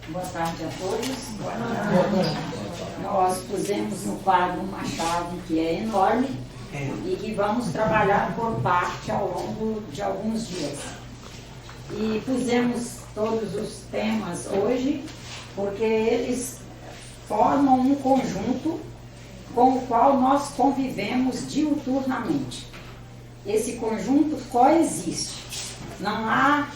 Boa tarde a todos. Boa tarde. Nós pusemos no quadro uma chave que é enorme e que vamos trabalhar por parte ao longo de alguns dias. E pusemos todos os temas hoje porque eles formam um conjunto com o qual nós convivemos diuturnamente. Esse conjunto coexiste. Não há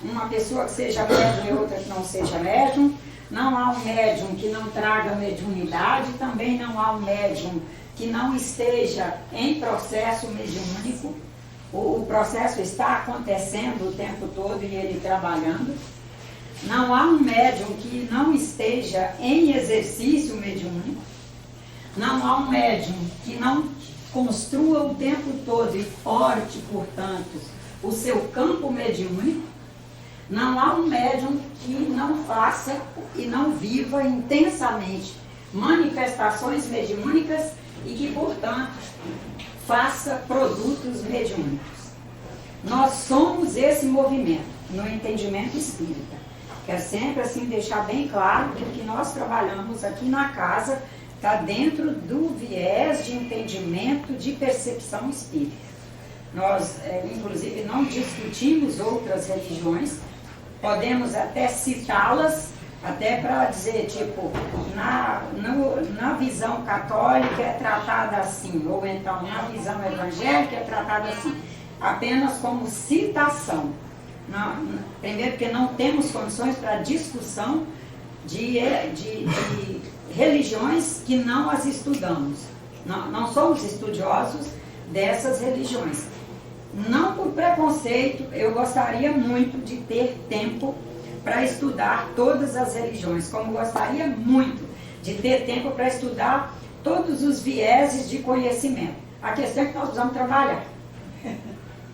uma pessoa que seja médium e outra que não seja médium. Não há um médium que não traga mediunidade. Também não há um médium que não esteja em processo mediúnico. O processo está acontecendo o tempo todo e ele trabalhando. Não há um médium que não esteja em exercício mediúnico. Não há um médium que não construa o tempo todo e forte, portanto, o seu campo mediúnico. Não há um médium que não faça e não viva intensamente manifestações mediúnicas e que, portanto, faça produtos mediúnicos. Nós somos esse movimento no entendimento espírita. Quero sempre assim deixar bem claro que o que nós trabalhamos aqui na casa está dentro do viés de entendimento de percepção espírita. Nós, inclusive, não discutimos outras religiões, podemos até citá-las, até para dizer, tipo, na visão católica é tratada assim, ou então na visão evangélica é tratada assim, apenas como citação. Primeiro, porque não temos condições para discussão de religiões que não as estudamos. Não somos estudiosos dessas religiões. Não por preconceito, eu gostaria muito de ter tempo para estudar todas as religiões, como gostaria muito de ter tempo para estudar todos os vieses de conhecimento. A questão é que nós precisamos trabalhar.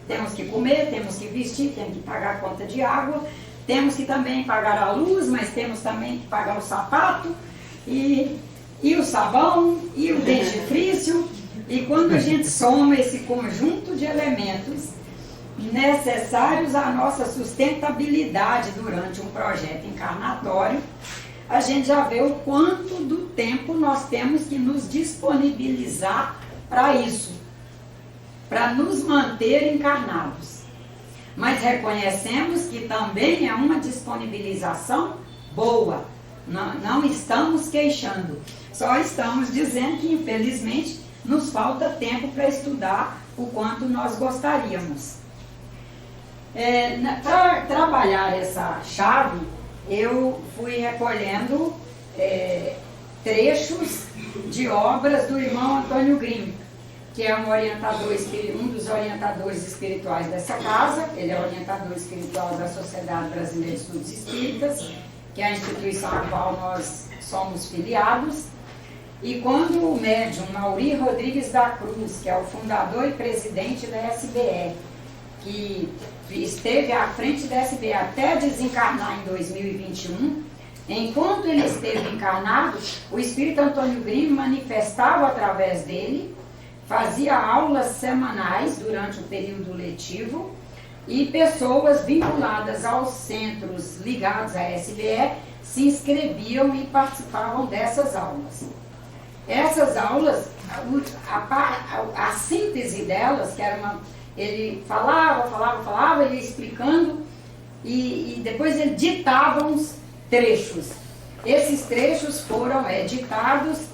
Temos que comer, temos que vestir, temos que pagar a conta de água, temos que também pagar a luz, mas temos também que pagar o sapato, e o sabão, e o dentifrício. E quando a gente soma esse conjunto de elementos necessários à nossa sustentabilidade durante um projeto encarnatório, a gente já vê o quanto do tempo nós temos que nos disponibilizar para isso, para nos manter encarnados. Mas reconhecemos que também é uma disponibilização boa. Não estamos queixando, só estamos dizendo que, infelizmente, nos falta tempo para estudar o quanto nós gostaríamos. Para trabalhar essa chave, eu fui recolhendo trechos de obras do irmão Antônio Grimm, que é um dos orientadores espirituais dessa casa. Ele é orientador espiritual da Sociedade Brasileira de Estudos Espíritas, que é a instituição à qual nós somos filiados. E quando o médium Mauri Rodrigues da Cruz, que é o fundador e presidente da SBE, que esteve à frente da SBE até desencarnar em 2021, enquanto ele esteve encarnado, o espírito Antônio Grimm manifestava através dele, fazia aulas semanais durante o período letivo, e pessoas vinculadas aos centros ligados à SBE se inscreviam e participavam dessas aulas. Essas aulas, a síntese delas, que era ele falava, ele ia explicando, e depois ele ditava uns trechos. Esses trechos foram editados,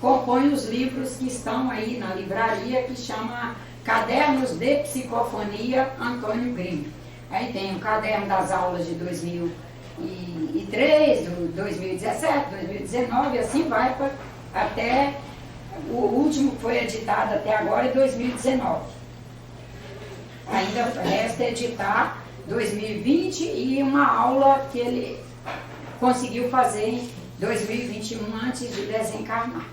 compõem os livros que estão aí na livraria, que chama Cadernos de Psicofonia Antônio Grimm. Aí tem o caderno das aulas de 2003, 2017, 2019, e assim vai até o último que foi editado até agora, em 2019. Ainda resta editar 2020 e uma aula que ele conseguiu fazer em 2021 antes de desencarnar.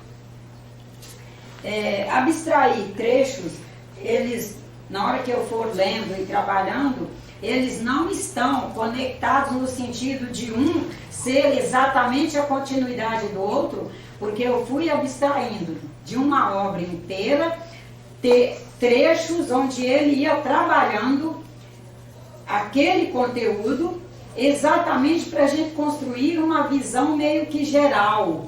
Abstrair trechos, eles, na hora que eu for lendo e trabalhando, eles não estão conectados no sentido de um ser exatamente a continuidade do outro, porque eu fui abstraindo de uma obra inteira trechos onde ele ia trabalhando aquele conteúdo exatamente para a gente construir uma visão meio que geral.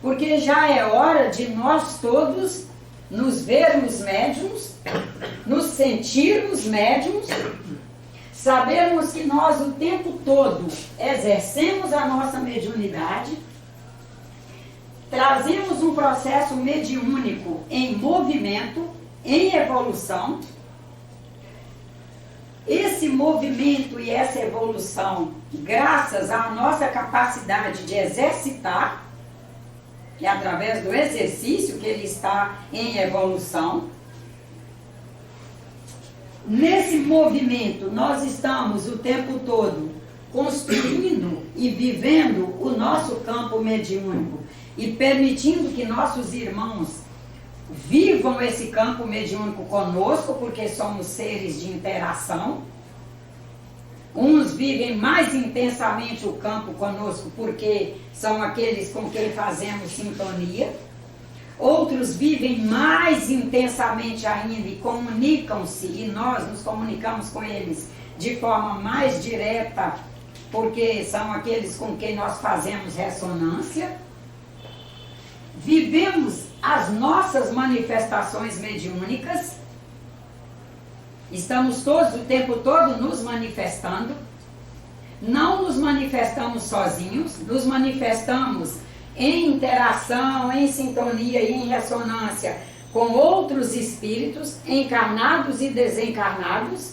Porque já é hora de nós todos nos vermos médiums, nos sentirmos médiums, sabermos que nós o tempo todo exercemos a nossa mediunidade, trazemos um processo mediúnico em movimento, em evolução. Esse movimento e essa evolução, graças à nossa capacidade de exercitar, que é através do exercício que ele está em evolução. Nesse movimento, nós estamos o tempo todo construindo e vivendo o nosso campo mediúnico e permitindo que nossos irmãos vivam esse campo mediúnico conosco, porque somos seres de interação. Uns vivem mais intensamente o campo conosco porque são aqueles com quem fazemos sintonia. Outros vivem mais intensamente ainda e comunicam-se, e nós nos comunicamos com eles de forma mais direta, porque são aqueles com quem nós fazemos ressonância. Vivemos as nossas manifestações mediúnicas. Estamos todos o tempo todo nos manifestando. Não nos manifestamos sozinhos, nos manifestamos em interação, em sintonia e em ressonância com outros espíritos, encarnados e desencarnados.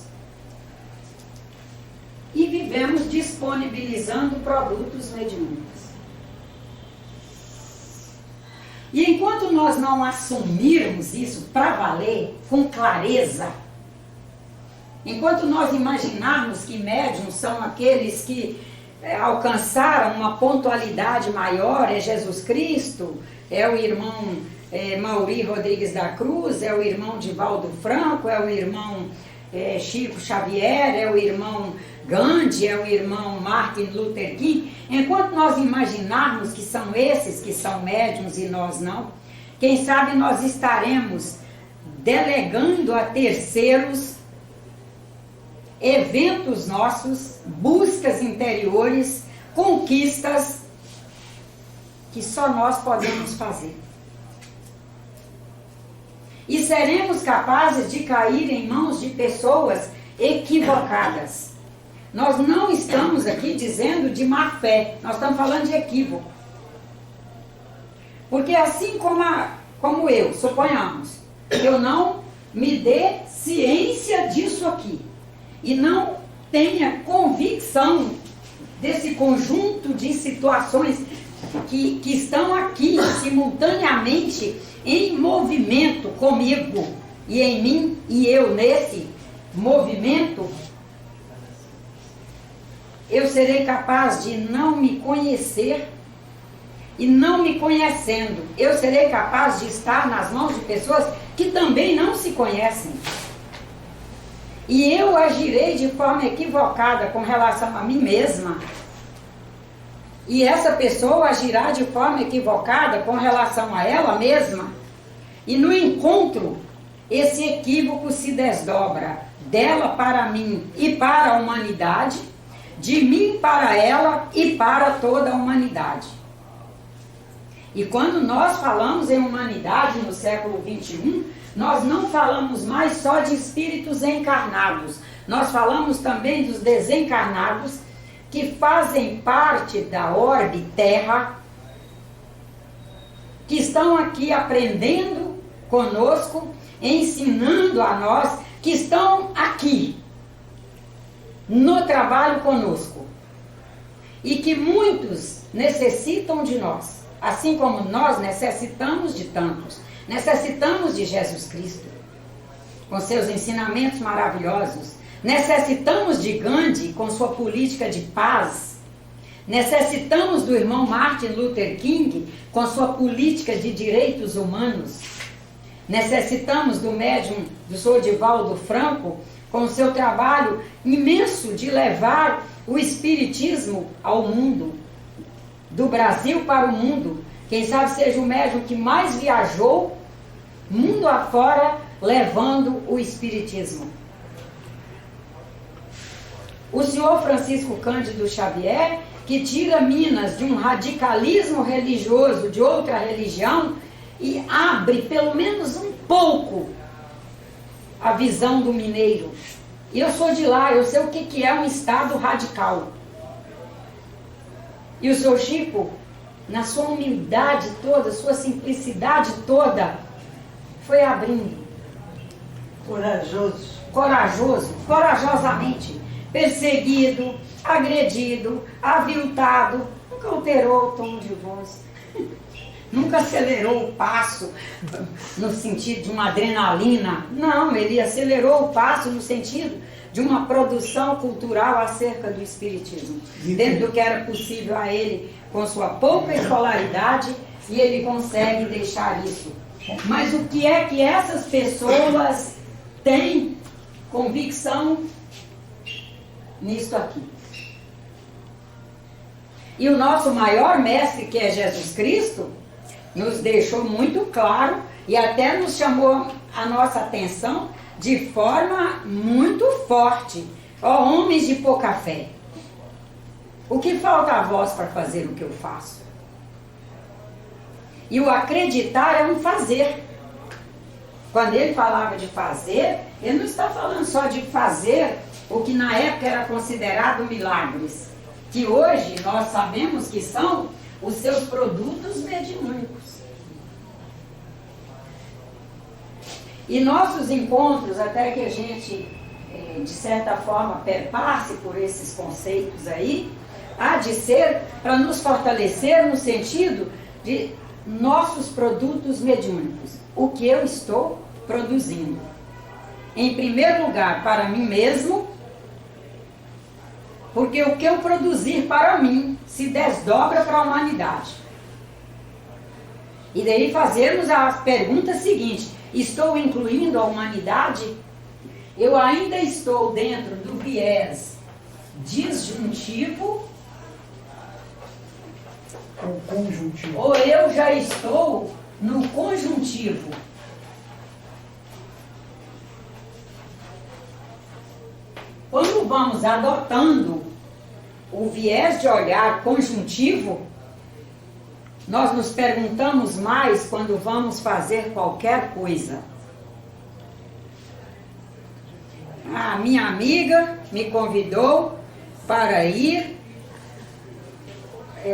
E vivemos disponibilizando produtos mediúnicos. E enquanto nós não assumirmos isso para valer, com clareza, enquanto nós imaginarmos que médiuns são aqueles que alcançaram uma pontualidade maior, é Jesus Cristo, é o irmão Mauri Rodrigues da Cruz, é o irmão Divaldo Franco, é o irmão Chico Xavier, é o irmão Gandhi, é o irmão Martin Luther King. Enquanto nós imaginarmos que são esses que são médiuns e nós não, quem sabe nós estaremos delegando a terceiros eventos nossos, buscas interiores, conquistas que só nós podemos fazer. E seremos capazes de cair em mãos de pessoas equivocadas. Nós não estamos aqui dizendo de má fé, nós estamos falando de equívoco. Porque assim como eu, suponhamos, eu não me dê ciência disso aqui, e não tenha convicção desse conjunto de situações que estão aqui simultaneamente em movimento comigo e em mim, e eu nesse movimento, eu serei capaz de não me conhecer, e não me conhecendo, eu serei capaz de estar nas mãos de pessoas que também não se conhecem. E eu agirei de forma equivocada com relação a mim mesma. E essa pessoa agirá de forma equivocada com relação a ela mesma. E no encontro, esse equívoco se desdobra dela para mim e para a humanidade, de mim para ela e para toda a humanidade. E quando nós falamos em humanidade no século XXI, nós não falamos mais só de espíritos encarnados, nós falamos também dos desencarnados que fazem parte da orbe Terra, que estão aqui aprendendo conosco, ensinando a nós, que estão aqui no trabalho conosco e que muitos necessitam de nós, assim como nós necessitamos de tantos. Necessitamos de Jesus Cristo, com seus ensinamentos maravilhosos. Necessitamos de Gandhi, com sua política de paz. Necessitamos do irmão Martin Luther King, com sua política de direitos humanos. Necessitamos do médium do Sr. Divaldo Franco, com seu trabalho imenso de levar o espiritismo ao mundo, do Brasil para o mundo. Quem sabe seja o médium que mais viajou mundo afora levando o espiritismo. O senhor Francisco Cândido Xavier, que tira Minas de um radicalismo religioso de outra religião e abre pelo menos um pouco a visão do mineiro. E eu sou de lá, eu sei o que é um estado radical. E o senhor Chico, na sua humildade toda, sua simplicidade toda, foi abrindo. Corajosamente, perseguido, agredido, aviltado, nunca alterou o tom de voz, nunca acelerou o passo no sentido de uma adrenalina. Não, ele acelerou o passo no sentido de uma produção cultural acerca do espiritismo, dentro do que era possível a ele, com sua pouca escolaridade, e ele consegue deixar isso. Mas o que é que essas pessoas têm convicção nisso aqui? E o nosso maior mestre, que é Jesus Cristo, nos deixou muito claro e até nos chamou a nossa atenção de forma muito forte. Ó, homens de pouca fé, o que falta a vós para fazer o que eu faço? E o acreditar é um fazer. Quando ele falava de fazer, ele não está falando só de fazer o que na época era considerado milagres, que hoje nós sabemos que são os seus produtos mediúnicos. E nossos encontros, até que a gente, de certa forma, perpasse por esses conceitos aí, há de ser para nos fortalecer no sentido de nossos produtos mediúnicos. O que eu estou produzindo? Em primeiro lugar, para mim mesmo, porque o que eu produzir para mim se desdobra para a humanidade. E daí fazermos a pergunta seguinte: estou incluindo a humanidade? Eu ainda estou dentro do viés disjuntivo ou conjuntivo? Ou eu já estou no conjuntivo? Quando vamos adotando o viés de olhar conjuntivo, nós nos perguntamos mais quando vamos fazer qualquer coisa. A minha amiga me convidou para ir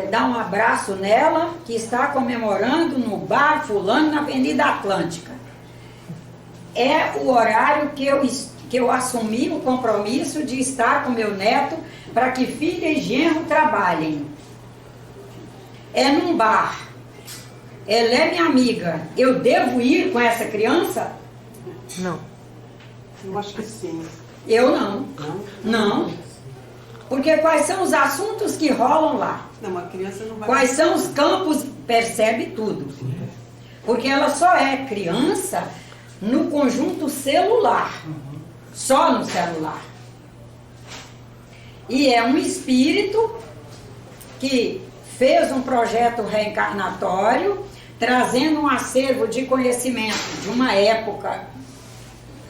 dar um abraço nela, que está comemorando no bar fulano na Avenida Atlântica. É o horário que eu assumi o compromisso de estar com meu neto para que filha e genro trabalhem. É num bar. Ela é minha amiga. Eu devo ir com essa criança? Não. Eu acho que sim. Eu não. Não. Porque quais são os assuntos que rolam lá? Não, uma criança não vai... Quais são os campos? Percebe tudo. Porque ela só é criança no conjunto celular. Só no celular. E é um espírito que fez um projeto reencarnatório, trazendo um acervo de conhecimento de uma época,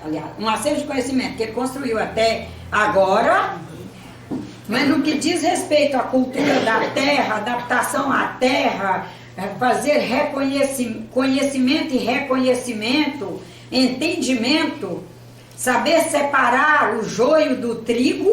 aliás, um acervo de conhecimento que ele construiu até agora, mas no que diz respeito à cultura da terra, adaptação à terra, fazer conhecimento e reconhecimento, entendimento, saber separar o joio do trigo,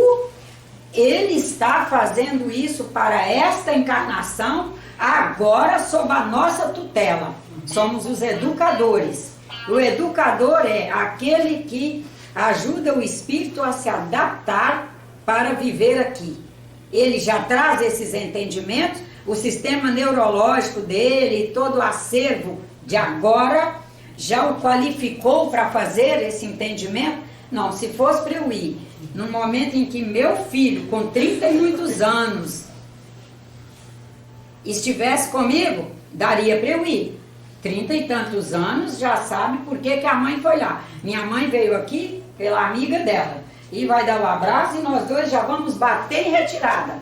ele está fazendo isso para esta encarnação, agora sob a nossa tutela. Somos os educadores. O educador é aquele que ajuda o espírito a se adaptar para viver aqui. Ele já traz esses entendimentos, o sistema neurológico dele, todo o acervo de agora, já o qualificou para fazer esse entendimento. Não, se fosse para eu ir no momento em que meu filho, com 30 e muitos anos, estivesse comigo, daria para eu ir. 30 e tantos anos, já sabe por que a mãe foi lá. Minha mãe veio aqui pela amiga dela. E vai dar o abraço e nós dois já vamos bater em retirada.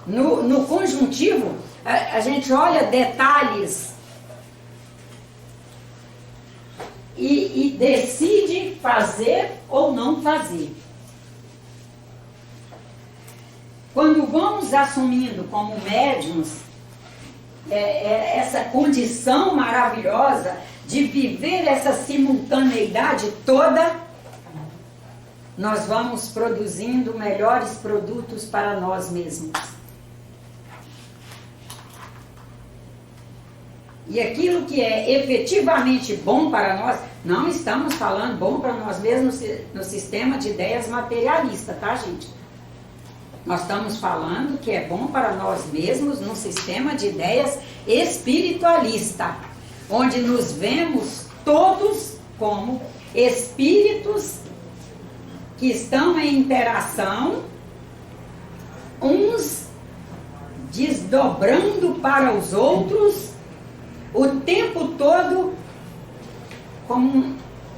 No conjuntivo, a gente olha detalhes e decide fazer ou não fazer. quando vamos assumindo como médiuns essa condição maravilhosa de viver essa simultaneidade toda, nós vamos produzindo melhores produtos para nós mesmos. E aquilo que é efetivamente bom para nós, não estamos falando bom para nós mesmos no sistema de ideias materialista, tá, gente? Nós estamos falando que é bom para nós mesmos no sistema de ideias espiritualista, onde nos vemos todos como espíritos que estão em interação, uns desdobrando para os outros, o tempo todo, como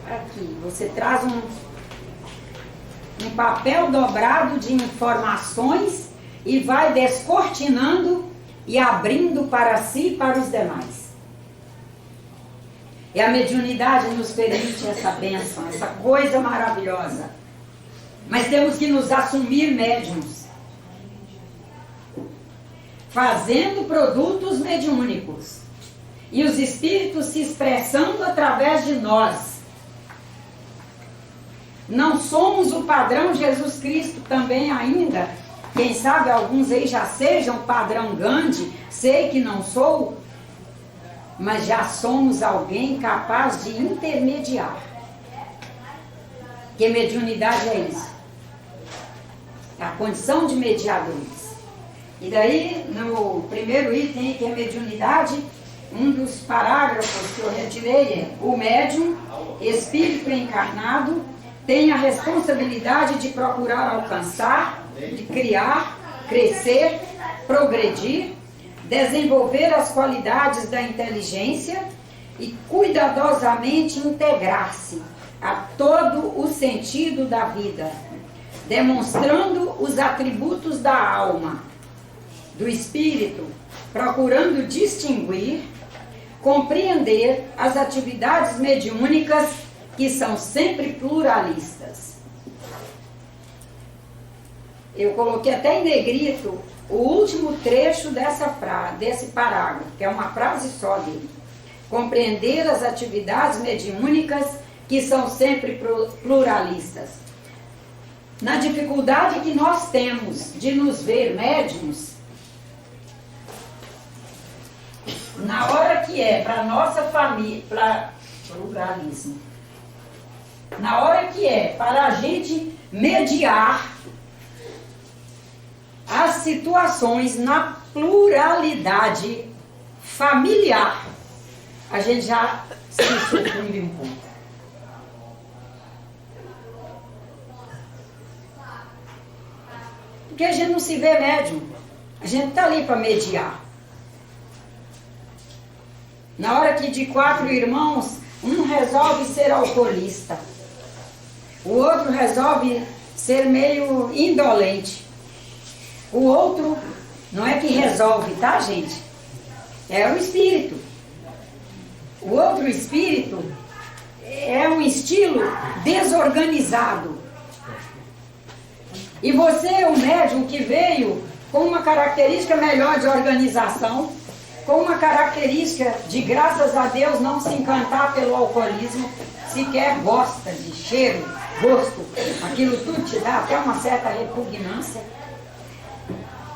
aqui, você traz um papel dobrado de informações e vai descortinando e abrindo para si e para os demais. E a mediunidade nos permite essa bênção, essa coisa maravilhosa. Mas temos que nos assumir médiuns, fazendo produtos mediúnicos. E os espíritos se expressando através de nós. Não somos o padrão Jesus Cristo também ainda. Quem sabe alguns aí já sejam padrão Gandhi, sei que não sou, mas já somos alguém capaz de intermediar. Que mediunidade é isso? É a condição de mediadores. E daí, no primeiro item, que é mediunidade, um dos parágrafos que eu retirei é: o médium, espírito encarnado, tem a responsabilidade de procurar alcançar, de criar, crescer, progredir, desenvolver as qualidades da inteligência e cuidadosamente integrar-se a todo o sentido da vida, demonstrando os atributos da alma, do espírito, procurando distinguir, compreender as atividades mediúnicas que são sempre pluralistas. Eu coloquei até em negrito o último trecho desse parágrafo, que é uma frase só dele. Compreender as atividades mediúnicas que são sempre pluralistas. Na dificuldade que nós temos de nos ver médiuns, na hora que é para nossa família, para pluralismo, na hora que é para a gente mediar as situações na pluralidade familiar, a gente já se surpreende um pouco. Porque a gente não se vê médium, a gente está ali para mediar. Na hora que de 4 irmãos, um resolve ser alcoolista, o outro resolve ser meio indolente, o outro não é que resolve, tá, gente? É o espírito. O outro espírito é um estilo desorganizado. E você é o médium que veio com uma característica melhor de organização, com uma característica de, graças a Deus, não se encantar pelo alcoolismo, sequer gosta de cheiro, gosto, aquilo tudo te dá até uma certa repugnância.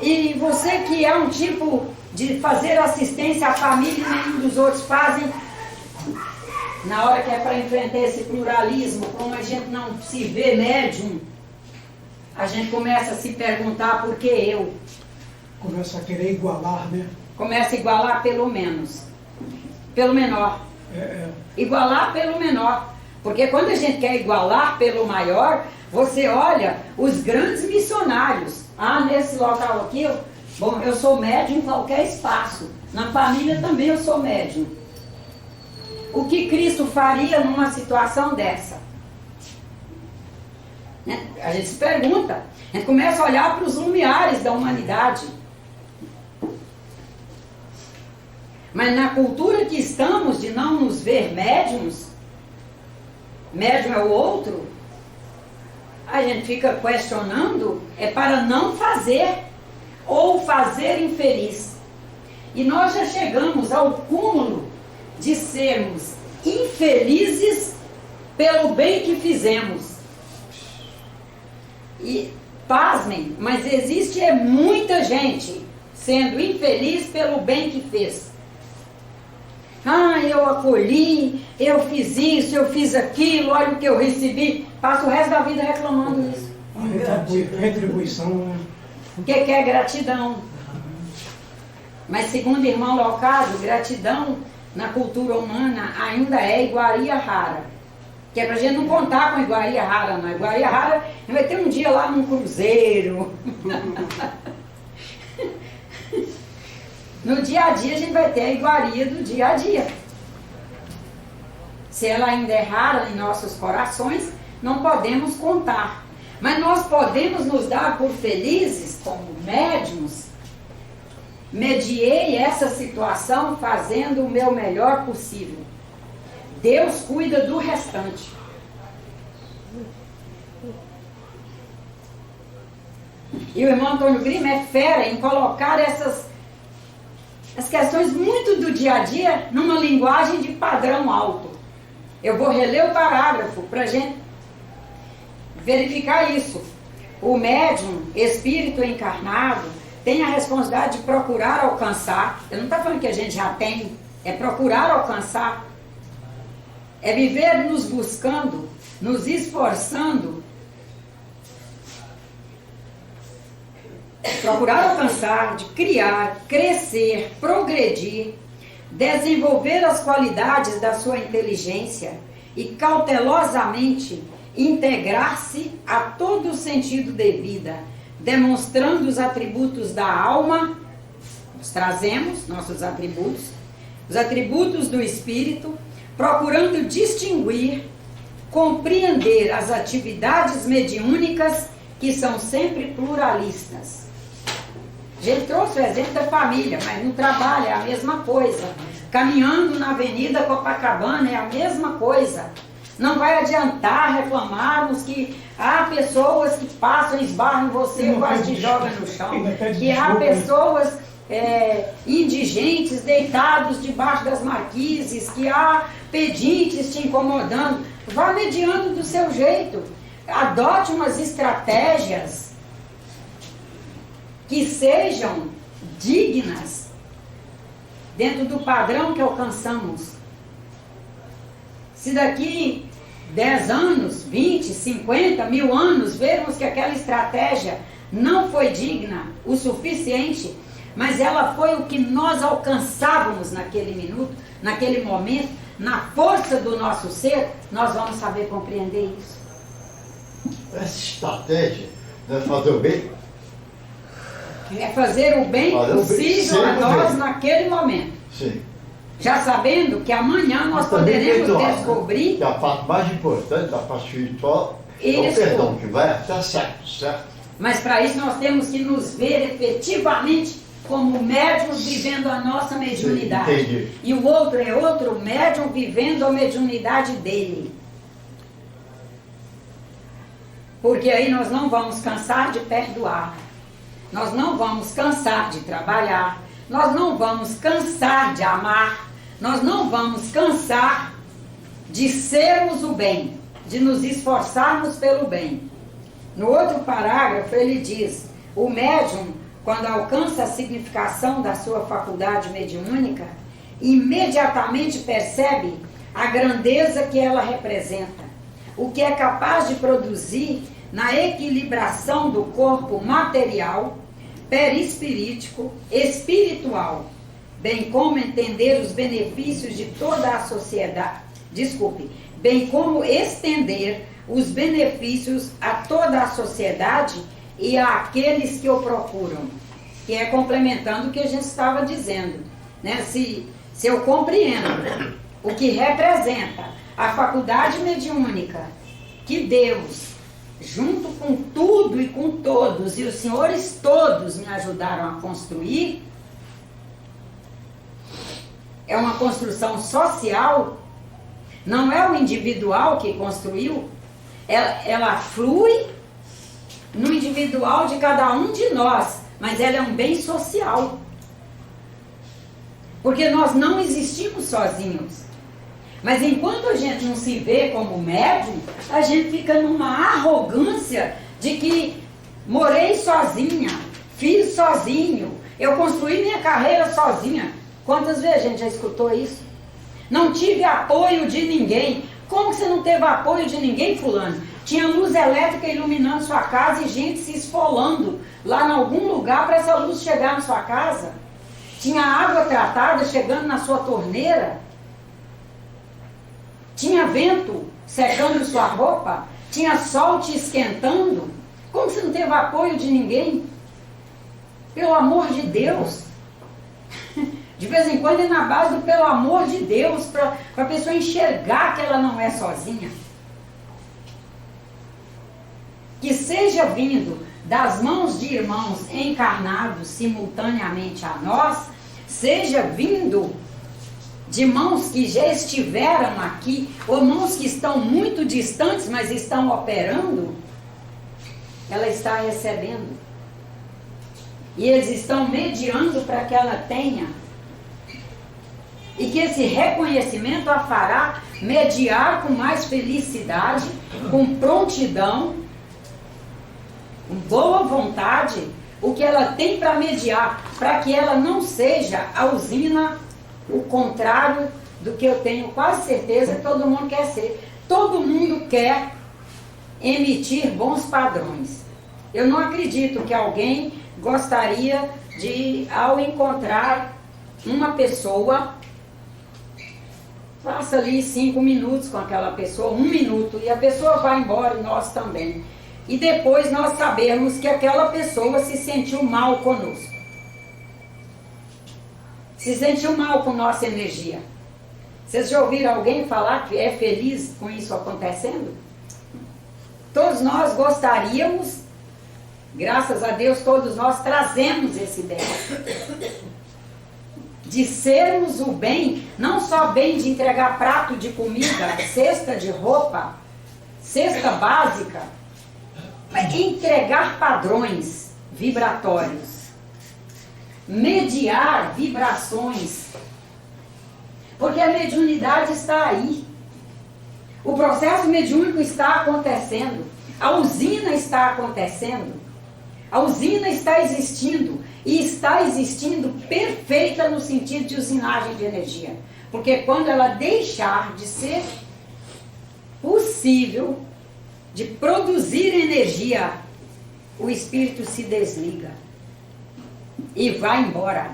E você que é um tipo de fazer assistência à família e nenhum dos outros fazem, na hora que é para enfrentar esse pluralismo, como a gente não se vê médium, a gente começa a se perguntar por que eu. Começa a querer igualar, né? Começa a igualar pelo menos, pelo menor. Igualar pelo menor. Porque quando a gente quer igualar pelo maior, você olha os grandes missionários. Ah, nesse local aqui, eu sou médium em qualquer espaço. Na família também eu sou médium. O que Cristo faria numa situação dessa? Né? A gente se pergunta. A gente começa a olhar para os lumiares da humanidade. Mas na cultura que estamos de não nos ver médiums, médium é o outro, a gente fica questionando, é para não fazer ou fazer infeliz. E nós já chegamos ao cúmulo de sermos infelizes pelo bem que fizemos. E, pasmem, mas existe muita gente sendo infeliz pelo bem que fez. Ah, eu acolhi, eu fiz isso, eu fiz aquilo, olha o que eu recebi. Passa o resto da vida reclamando disso. Retribuição, né? O que é gratidão? Mas segundo o irmão Leocádio, gratidão na cultura humana ainda é iguaria rara. Que é pra gente não contar com iguaria rara, não. Iguaria rara, a gente vai ter um dia lá num cruzeiro. No dia a dia a gente vai ter a iguaria do dia a dia. Se ela ainda é rara em nossos corações, não podemos contar. Mas nós podemos nos dar por felizes como médiuns. Mediei essa situação fazendo o meu melhor possível. Deus cuida do restante. E o irmão Antônio Grima é fera em colocar as questões muito do dia a dia numa linguagem de padrão alto. Eu vou reler o parágrafo para a gente verificar isso. O médium, espírito encarnado, tem a responsabilidade de procurar alcançar. Eu não estou falando que a gente já tem, é procurar alcançar. É viver nos buscando, nos esforçando. Procurar alcançar, de criar, crescer, progredir, desenvolver as qualidades da sua inteligência e cautelosamente integrar-se a todo o sentido de vida, demonstrando os atributos da alma. Nós trazemos nossos atributos, os atributos do espírito, procurando distinguir, compreender as atividades mediúnicas que são sempre pluralistas. A gente trouxe o exemplo da família, mas no trabalho é a mesma coisa. Caminhando na Avenida Copacabana é a mesma coisa. Não vai adiantar reclamarmos que há pessoas que passam e esbarram em você, quase te jogam no chão. Que há pessoas indigentes deitados debaixo das marquises, que há pedintes te incomodando. Vá mediando do seu jeito. Adote umas estratégias que sejam dignas dentro do padrão que alcançamos. Se daqui 10 anos, 20, 50, 1000 anos, vermos que aquela estratégia não foi digna o suficiente, mas ela foi o que nós alcançávamos naquele minuto, naquele momento, na força do nosso ser, nós vamos saber compreender isso. Essa estratégia é fazer o bem. É fazer o bem possível a nós naquele momento. Sim. Já sabendo que amanhã nós poderemos descobrir. Que a parte mais importante da parte espiritual é o Isso. perdão, que vai até certo. Mas para isso nós temos que nos ver efetivamente como médiuns vivendo a nossa mediunidade. Entendi. E o outro é outro médium vivendo a mediunidade dele. Porque aí nós não vamos cansar de perdoar. Nós não vamos cansar de trabalhar. Nós não vamos cansar de amar. Nós não vamos cansar de sermos o bem, de nos esforçarmos pelo bem. No outro parágrafo ele diz: o médium, quando alcança a significação da sua faculdade mediúnica, imediatamente percebe a grandeza que ela representa, o que é capaz de produzir na equilibração do corpo material, perispirítico, espiritual, bem como entender os benefícios de toda a sociedade, bem como estender os benefícios a toda a sociedade e àqueles que o procuram, que é complementando o que a gente estava dizendo, né? Se eu compreendo o que representa a faculdade mediúnica, que Deus, junto com tudo e com todos, e os senhores todos me ajudaram a construir, é uma construção social, não é o individual que construiu, ela flui no individual de cada um de nós, mas ela é um bem social. Porque nós não existimos sozinhos. Mas enquanto a gente não se vê como médium, a gente fica numa arrogância de que morei sozinha, fiz sozinho, eu construí minha carreira sozinha. Quantas vezes a gente já escutou isso? Não tive apoio de ninguém. Como que você não teve apoio de ninguém, fulano? Tinha luz elétrica iluminando sua casa e gente se esfolando lá em algum lugar para essa luz chegar na sua casa. Tinha água tratada chegando na sua torneira. Tinha vento secando sua roupa. Tinha sol te esquentando. Como você não teve apoio de ninguém? Pelo amor de Deus. De vez em quando é na base do pelo amor de Deus, para a pessoa enxergar que ela não é sozinha. Que seja vindo das mãos de irmãos encarnados simultaneamente a nós, seja vindo de mãos que já estiveram aqui, ou mãos que estão muito distantes, mas estão operando, ela está recebendo. E eles estão mediando para que ela tenha. E que esse reconhecimento a fará mediar com mais felicidade, com prontidão, com boa vontade, o que ela tem para mediar, para que ela não seja a usina, o contrário do que eu tenho quase certeza que todo mundo quer ser. Todo mundo quer emitir bons padrões. Eu não acredito que alguém gostaria de, ao encontrar uma pessoa, passa ali 5 minutos com aquela pessoa, 1 minuto, e a pessoa vai embora e nós também. E depois nós sabemos que aquela pessoa se sentiu mal conosco. Se sentiu mal com nossa energia. Vocês já ouviram alguém falar que é feliz com isso acontecendo? Todos nós gostaríamos, graças a Deus, todos nós trazemos esse bem. De sermos o bem, não só bem de entregar prato de comida, cesta de roupa, cesta básica, mas entregar padrões vibratórios, mediar vibrações, porque a mediunidade está aí. O processo mediúnico está acontecendo, a usina está acontecendo, a usina está existindo, e está existindo perfeita no sentido de usinagem de energia. Porque quando ela deixar de ser possível de produzir energia, o espírito se desliga e vai embora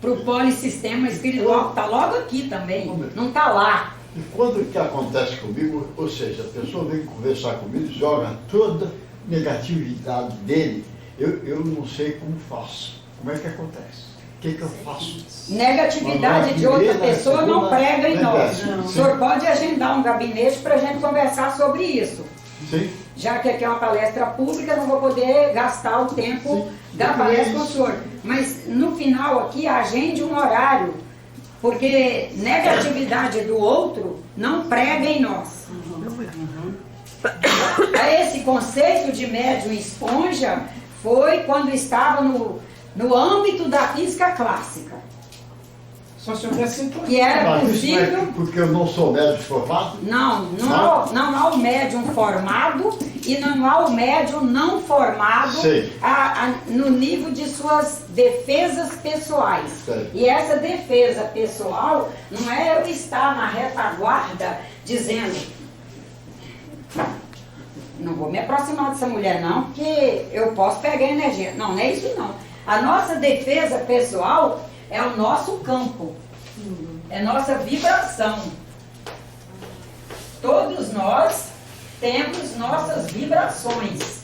para o polissistema espiritual, que está logo aqui também, não está lá. E quando que acontece comigo, ou seja, a pessoa vem conversar comigo, joga toda a negatividade dele, eu não sei como faço. Como é que acontece? O que eu faço? Negatividade de outra pessoa não prega em nós. O senhor pode agendar um gabinete para a gente conversar sobre isso. Sim. Já que aqui é uma palestra pública, não vou poder gastar o tempo da palestra com o senhor. Mas no final aqui, agende um horário. Porque negatividade do outro não prega em nós. Esse conceito de médium esponja foi quando estava no âmbito da física clássica. Só se houvesse sintonia. Que era Mas isso não é possível. porque eu não sou médico formado? Não há o médium formado e não há o médium não formado no nível de suas defesas pessoais. Sei. E essa defesa pessoal não é eu estar na retaguarda dizendo: não vou me aproximar dessa mulher não, porque eu posso pegar energia. Não, não é isso não. A nossa defesa pessoal é o nosso campo, é nossa vibração. Todos nós temos nossas vibrações,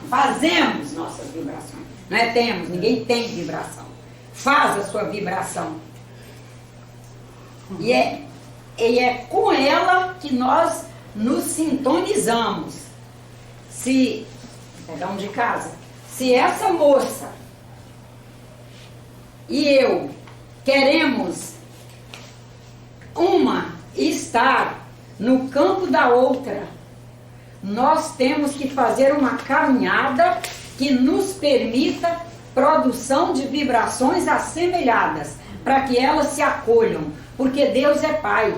fazemos nossas vibrações. Não é temos, ninguém tem vibração. Faz a sua vibração. E é com ela que nós nos sintonizamos. Perdão de casa, se essa moça e eu queremos estar no campo da outra, nós temos que fazer uma caminhada que nos permita produção de vibrações assemelhadas, para que elas se acolham, porque Deus é Pai.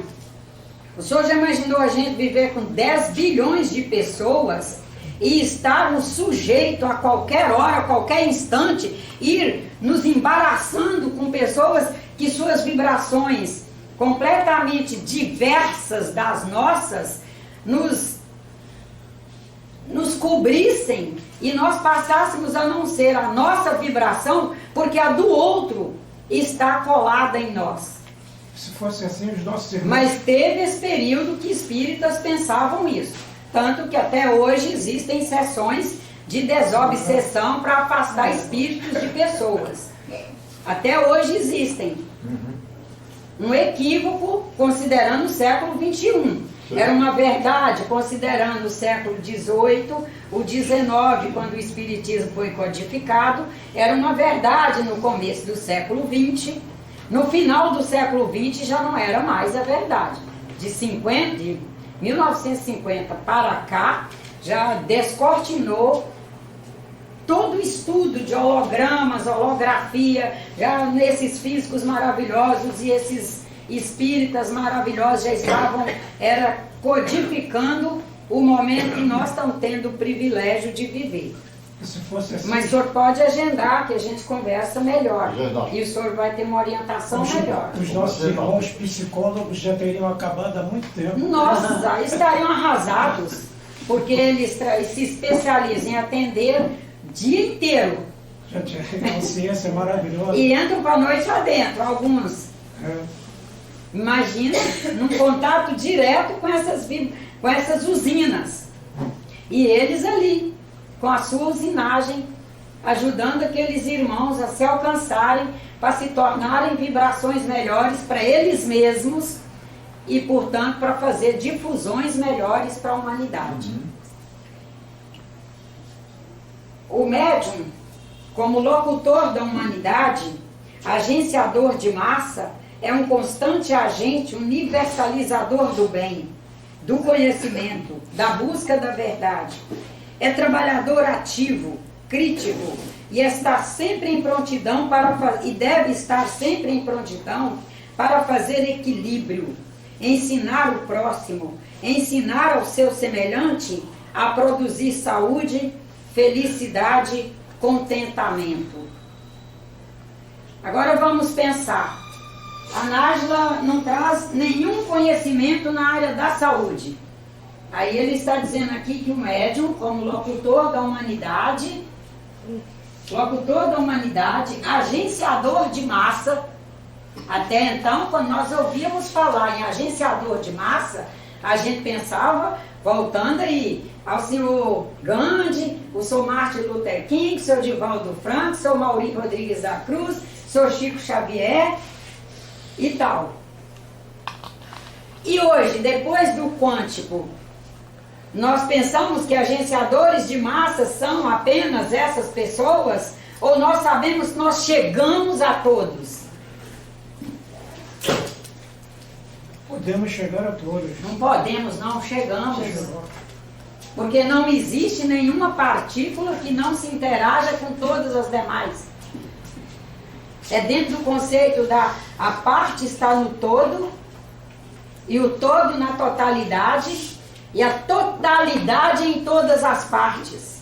O senhor já imaginou a gente viver com 10 bilhões de pessoas e estarmos sujeitos a qualquer hora, a qualquer instante, ir nos embaraçando com pessoas que suas vibrações completamente diversas das nossas nos cobrissem e nós passássemos a não ser a nossa vibração, porque a do outro está colada em nós. Se fosse assim, os nossos irmãos... Mas teve esse período que espíritas pensavam isso. Tanto que até hoje existem sessões de desobsessão para afastar espíritos de pessoas. Até hoje existem. Um equívoco considerando o século XXI. Era uma verdade considerando o século XVIII, o XIX, quando o espiritismo foi codificado. Era uma verdade no começo do século XX. No final do século XX já não era mais a verdade. De 1950 para cá, já descortinou todo o estudo de hologramas, holografia, já nesses físicos maravilhosos e esses espíritas maravilhosos já estavam codificando o momento que nós estamos tendo o privilégio de viver. Se fosse assim, mas o senhor pode agendar, que a gente conversa melhor. Verdade. E o senhor vai ter uma orientação melhor. os nossos irmãos psicólogos já teriam acabado há muito tempo. Nossa, estariam arrasados, porque eles se especializam em atender o dia inteiro. Já tinha consciência maravilhosa. E entram para a noite lá dentro, alguns. Imagina, num contato direto com essas usinas. E eles ali, com a sua usinagem, ajudando aqueles irmãos a se alcançarem, para se tornarem vibrações melhores para eles mesmos e, portanto, para fazer difusões melhores para a humanidade. O médium, como locutor da humanidade, agenciador de massa, é um constante agente universalizador do bem, do conhecimento, da busca da verdade. É trabalhador ativo, crítico, e está sempre em prontidão e deve estar sempre em prontidão para fazer equilíbrio, ensinar o próximo, ensinar ao seu semelhante a produzir saúde, felicidade, contentamento. Agora vamos pensar. A Nájila não traz nenhum conhecimento na área da saúde. Aí ele está dizendo aqui que o médium, como locutor da humanidade, agenciador de massa. Até então, quando nós ouvíamos falar em agenciador de massa, a gente pensava, voltando aí, ao senhor Gandhi, o senhor Martin Luther King, o senhor Divaldo Franco, o senhor Maurício Rodrigues da Cruz, o senhor Chico Xavier e tal. E hoje, depois do quântico, nós pensamos que agenciadores de massa são apenas essas pessoas, ou nós sabemos que nós chegamos a todos? Podemos chegar a todos. Não podemos, não chegamos. Porque não existe nenhuma partícula que não se interaja com todas as demais. É dentro do conceito a parte está no todo, e o todo na totalidade, e a totalidade em todas as partes.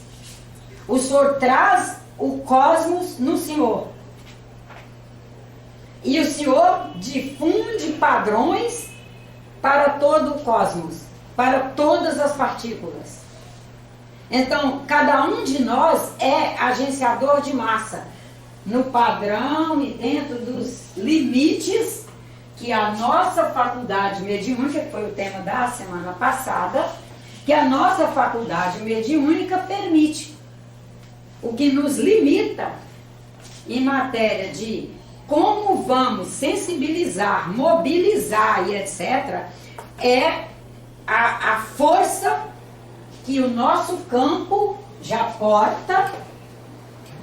O Senhor traz o cosmos no Senhor. E o Senhor difunde padrões para todo o cosmos, para todas as partículas. Então, cada um de nós é agenciador de massa, no padrão e dentro dos limites que a nossa faculdade mediúnica, que foi o tema da semana passada, que a nossa faculdade mediúnica permite. O que nos limita em matéria de como vamos sensibilizar, mobilizar e etc., é a força que o nosso campo já porta,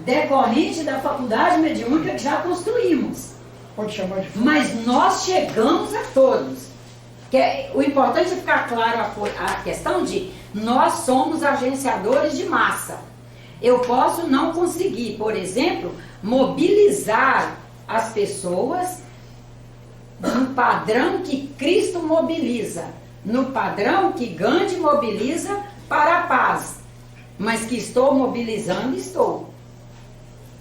decorrente da faculdade mediúnica que já construímos. Pode chamar de... Mas nós chegamos a todos. O importante é ficar claro a questão de nós somos agenciadores de massa. Eu posso não conseguir, por exemplo, mobilizar as pessoas no padrão que Cristo mobiliza, no padrão que Gandhi mobiliza para a paz. Mas que estou mobilizando, estou.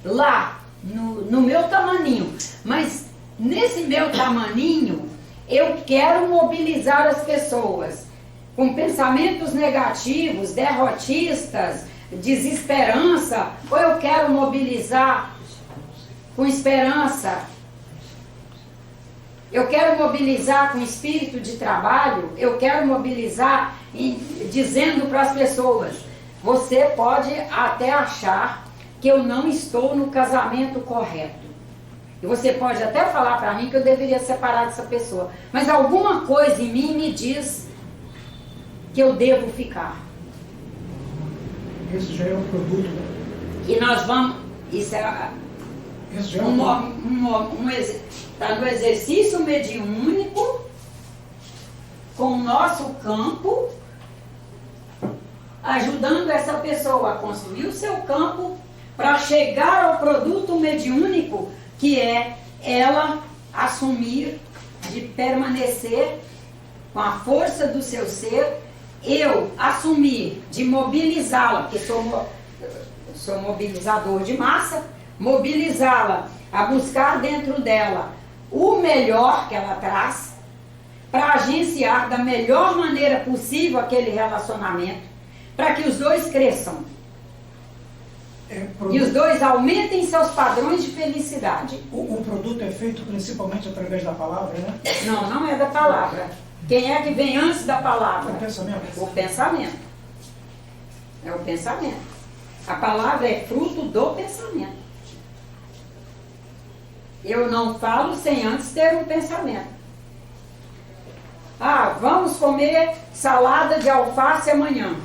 Lá, no meu tamaninho. Mas nesse meu tamaninho, eu quero mobilizar as pessoas com pensamentos negativos, derrotistas, desesperança, ou eu quero mobilizar com esperança? Eu quero mobilizar com espírito de trabalho? Eu quero mobilizar dizendo para as pessoas: você pode até achar que eu não estou no casamento correto. E você pode até falar para mim que eu deveria separar dessa pessoa. Mas alguma coisa em mim me diz que eu devo ficar. Esse já é um produto, né? E nós vamos... Isso é está no exercício mediúnico com o nosso campo, ajudando essa pessoa a construir o seu campo para chegar ao produto mediúnico, que é ela assumir de permanecer com a força do seu ser, eu assumir de mobilizá-la, porque sou mobilizador de massa, mobilizá-la a buscar dentro dela o melhor que ela traz, para agenciar da melhor maneira possível aquele relacionamento, para que os dois cresçam. E os dois aumentem seus padrões de felicidade. O produto é feito principalmente através da palavra, né? Não, não é da palavra. Quem é que vem antes da palavra? O pensamento. O pensamento. É o pensamento. A palavra é fruto do pensamento. Eu não falo sem antes ter um pensamento. Ah, vamos comer salada de alface amanhã.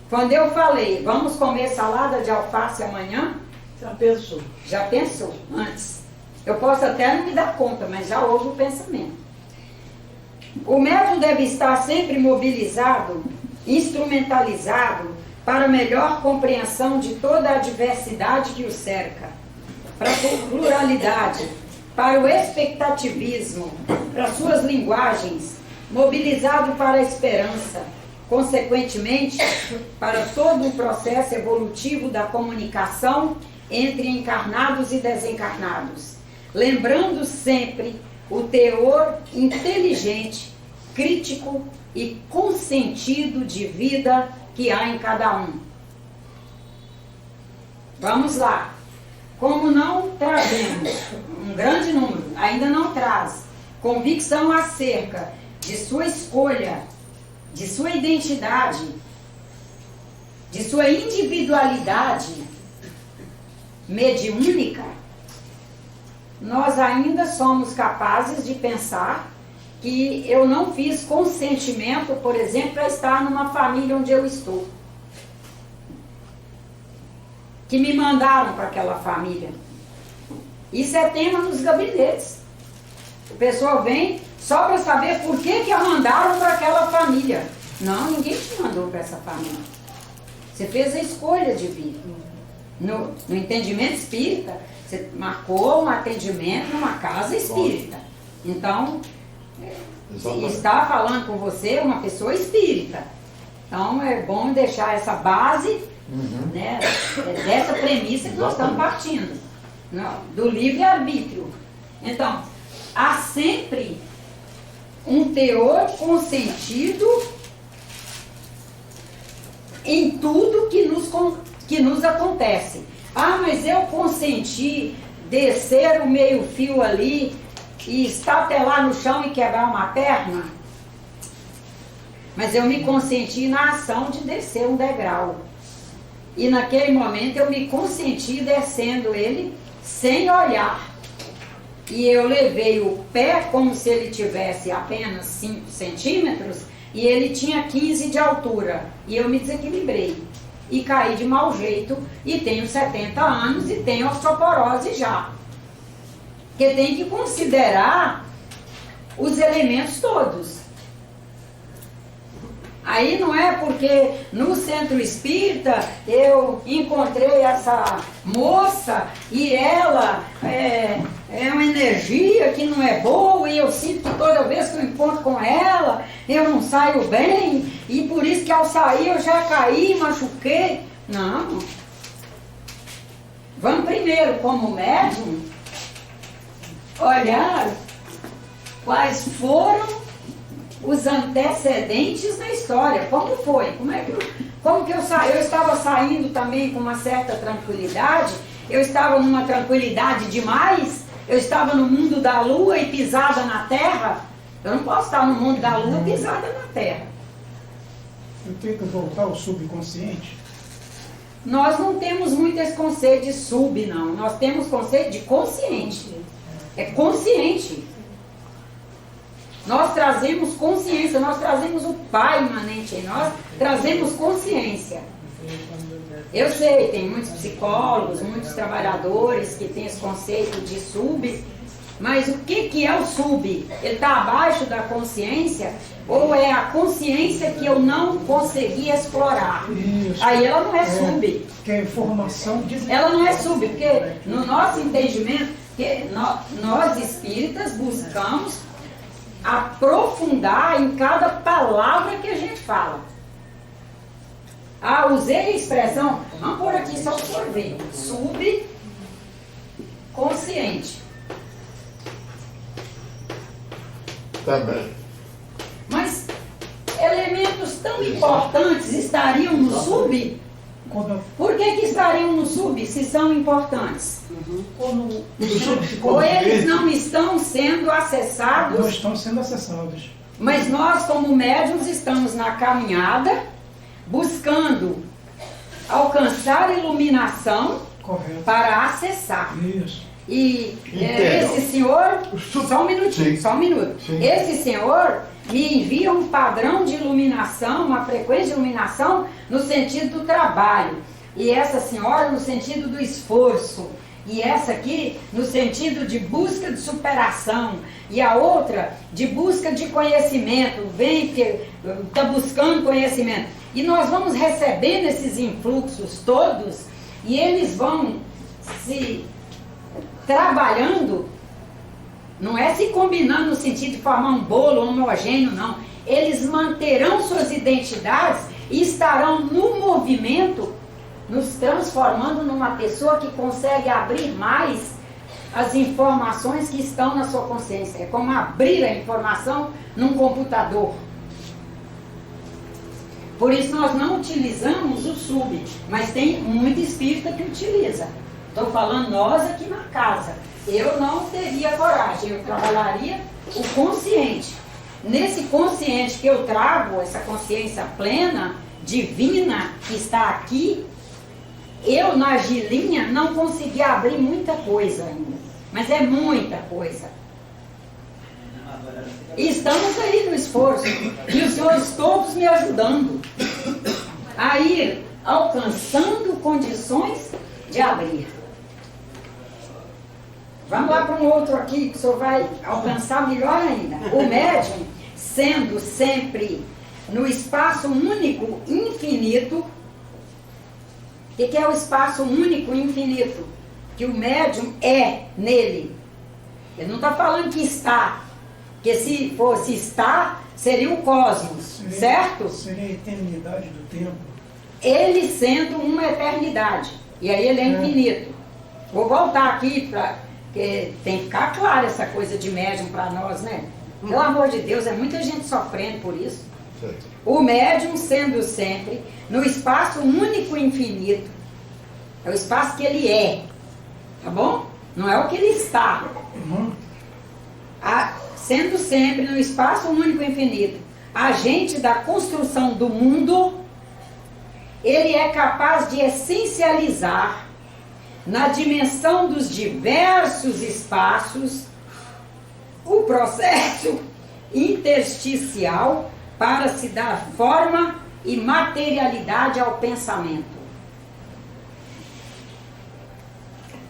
Quando eu falei, vamos comer salada de alface amanhã, Já pensou? já pensou antes. Eu posso até não me dar conta, mas já houve o pensamento. O método deve estar sempre mobilizado, instrumentalizado para melhor compreensão de toda a diversidade que o cerca, para a pluralidade, para o expectativismo, para suas linguagens, mobilizado para a esperança, consequentemente, para todo o processo evolutivo da comunicação entre encarnados e desencarnados, lembrando sempre o teor inteligente, crítico e consentido de vida que há em cada um. Vamos lá. Como não trazemos um grande número, ainda não traz convicção acerca de sua escolha, de sua identidade, de sua individualidade mediúnica, nós ainda somos capazes de pensar que eu não fiz consentimento, por exemplo, para estar numa família onde eu estou. Que me mandaram para aquela família. Isso é tema nos gabinetes. O pessoal vem só para saber por que a mandaram para aquela família. Não, ninguém te mandou para essa família. Você fez a escolha de vir. No entendimento espírita, você marcou um atendimento numa casa espírita. Então, está falando com você uma pessoa espírita. Então, é bom deixar essa base, né, dessa premissa que nós estamos partindo, do livre-arbítrio. Então, há sempre um teor consentido em tudo que nos acontece. Ah, mas eu consenti descer o meio-fio ali e estatelar no chão e quebrar uma perna? Mas eu me consenti na ação de descer um degrau. E naquele momento eu me consenti descendo ele sem olhar. E eu levei o pé como se ele tivesse apenas 5 centímetros e ele tinha 15 de altura. E eu me desequilibrei. E caí de mau jeito e tenho 70 anos e tenho osteoporose já. Porque tem que considerar os elementos todos. Aí não é porque no centro espírita eu encontrei essa moça e ela é uma energia que não é boa e eu sinto que toda vez que eu encontro com ela eu não saio bem e por isso que ao sair eu já caí, machuquei. Não. Vamos primeiro, como médium, olhar quais foram os antecedentes na história. Como foi? Como que eu saí? Eu estava saindo também com uma certa tranquilidade, eu estava numa tranquilidade demais, eu estava no mundo da lua e pisada na terra. Eu não posso estar no mundo da lua pisada na terra. Eu tenho que voltar ao subconsciente. Nós não temos muito esse conceito de sub, não. Nós temos conceito de consciente. É consciente. Nós trazemos consciência, nós trazemos o Pai imanente em nós, trazemos consciência. Eu sei, tem muitos psicólogos, muitos trabalhadores que têm esse conceito de sub, mas o que é o sub? Ele está abaixo da consciência ou é a consciência que eu não consegui explorar? Isso. Aí ela não é sub. Que é informação Ela não é sub, porque no nosso entendimento, que nós espíritas buscamos aprofundar em cada palavra que a gente fala. Ah, usei a expressão, vamos pôr aqui só para você ver, subconsciente. Também. Mas elementos tão importantes estariam no sub? Por que estariam no sub se são importantes? Ou eles não estão sendo acessados? Não estão sendo acessados. Mas nós, como médiuns, estamos na caminhada, buscando alcançar iluminação. Correto. Para acessar. Isso. E esse senhor, só um minutinho, Sim. só um minuto. Sim. Esse senhor me envia um padrão de iluminação, uma frequência de iluminação no sentido do trabalho. E essa senhora no sentido do esforço. E essa aqui no sentido de busca de superação. E a outra de busca de conhecimento. Vem que está buscando conhecimento. E nós vamos recebendo esses influxos todos e eles vão se trabalhando, não é se combinando no sentido de formar um bolo homogêneo, não. Eles manterão suas identidades e estarão no movimento, nos transformando numa pessoa que consegue abrir mais as informações que estão na sua consciência. É como abrir a informação num computador. Por isso nós não utilizamos o sub, mas tem muito espírita que utiliza. Estou falando nós aqui na casa. Eu não teria coragem, eu trabalharia o consciente. Nesse consciente que eu trago, essa consciência plena, divina, que está aqui, eu na argilinha não consegui abrir muita coisa ainda. Mas é muita coisa. E estamos aí no esforço. E os senhores todos me ajudando a ir alcançando condições de abrir. Vamos lá para um outro aqui que o senhor vai alcançar melhor ainda. O médium, sendo sempre no espaço único infinito. O que é o espaço único infinito? Que o médium é nele. Ele não está falando que está. Porque se fosse estar, seria o cosmos, certo? Seria a eternidade do tempo. Ele sendo uma eternidade. E aí ele é infinito. Vou voltar aqui para... Porque tem que ficar claro essa coisa de médium para nós, né? Pelo amor de Deus, é muita gente sofrendo por isso. Certo. O médium sendo sempre no espaço único infinito. É o espaço que ele é. Tá bom? Não é o que ele está. Sendo sempre no espaço único infinito, agente da construção do mundo, ele é capaz de essencializar na dimensão dos diversos espaços o processo intersticial para se dar forma e materialidade ao pensamento.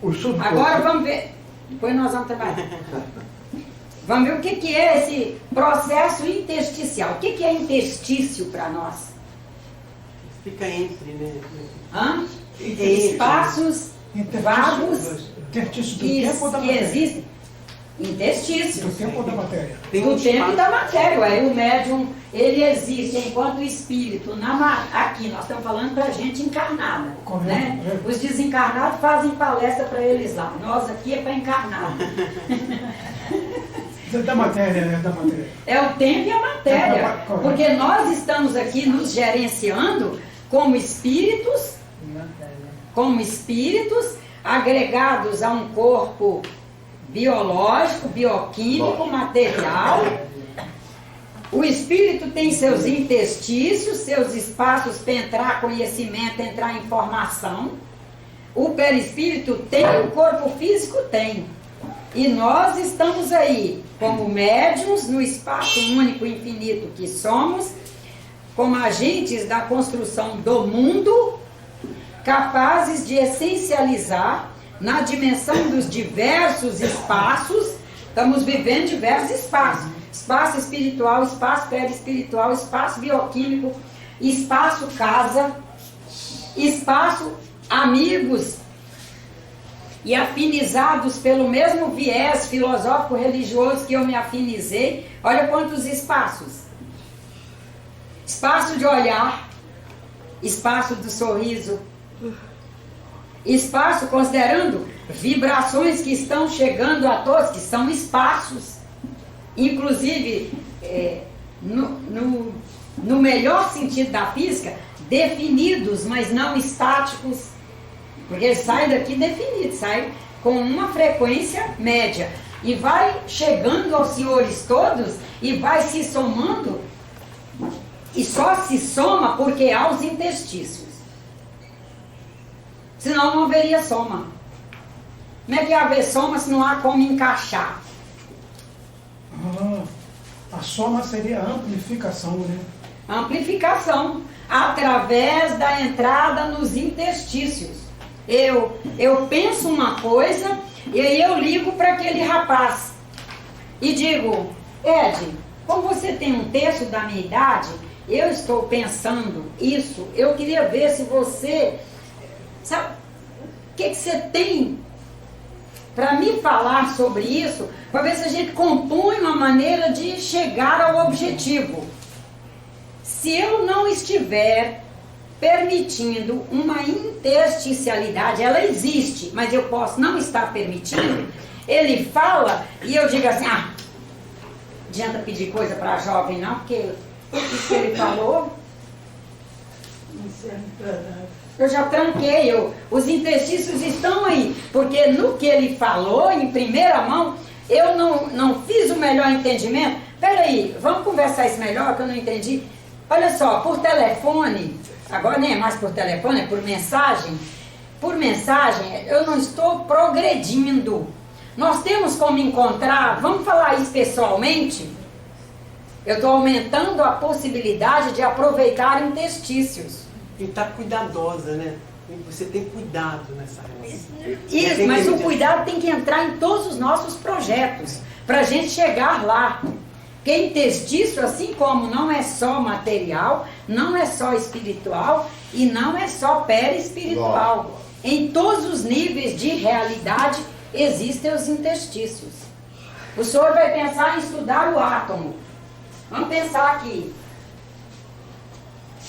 O subconsciente. Agora vamos ver, depois nós vamos trabalhar. Vamos ver o que é esse processo intersticial. O que é interstício para nós? Fica entre, né? Hã? Espaços vagos Interstício do que tempo ou da matéria? existem. Interstício. Do tempo ou da matéria? Tem Do um tempo e espaço. da matéria. Ué. O médium, ele existe enquanto espírito. Aqui, nós estamos falando para gente encarnada. Correto, Né? correto. Os desencarnados fazem palestra para eles lá. Nós aqui é para encarnado. Da matéria, né? Da matéria. É o tempo e a matéria. Correto. Porque nós estamos aqui nos gerenciando como espíritos, agregados a um corpo biológico, bioquímico, material. O espírito tem seus interstícios, seus espaços para entrar conhecimento, entrar informação. O perispírito tem, o corpo físico tem. E nós estamos aí, como médiuns, no espaço único infinito que somos, como agentes da construção do mundo, capazes de essencializar na dimensão dos diversos espaços. Estamos vivendo diversos espaços: espaço espiritual, espaço perispiritual, espaço bioquímico, espaço casa, espaço amigos e afinizados pelo mesmo viés filosófico religioso que eu me afinizei. Olha quantos espaços: espaço de olhar, espaço do sorriso, espaço considerando vibrações que estão chegando a todos, que são espaços, inclusive no melhor sentido da física, definidos, mas não estáticos, porque eles saem daqui definidos, saem com uma frequência média e vai chegando aos senhores todos e vai se somando, e só se soma porque há os interstícios. Senão não haveria soma. Como é que ia haver soma se não há como encaixar? A soma seria a amplificação, né? Amplificação, através da entrada nos interstícios. Eu penso uma coisa e aí eu ligo para aquele rapaz e digo: Ed, como você tem um terço da minha idade, eu estou pensando isso, eu queria ver se você... Sabe, o que você tem para me falar sobre isso, para ver se a gente compõe uma maneira de chegar ao objetivo. Se eu não estiver permitindo uma intersticialidade, ela existe, mas eu posso não estar permitindo. Ele fala e eu digo assim: ah, adianta pedir coisa para jovem não, porque isso que ele falou, eu já tranquei. Os interstícios estão aí, porque no que ele falou em primeira mão, eu não fiz o melhor entendimento. Peraí, vamos conversar isso melhor, que eu não entendi. Olha só, por telefone, agora nem é mais por telefone, é por mensagem. Por mensagem, eu não estou progredindo. Nós temos como encontrar, vamos falar isso pessoalmente? Eu estou aumentando a possibilidade de aproveitar interstícios. E tá cuidadosa, né? Você tem cuidado nessa relação. Isso, mas o cuidado tem que entrar em todos os nossos projetos, para a gente chegar lá. Porque interstício, assim como não é só material, não é só espiritual e não é só perispiritual. Em todos os níveis de realidade existem os interstícios. O senhor vai pensar em estudar o átomo. Vamos pensar aqui.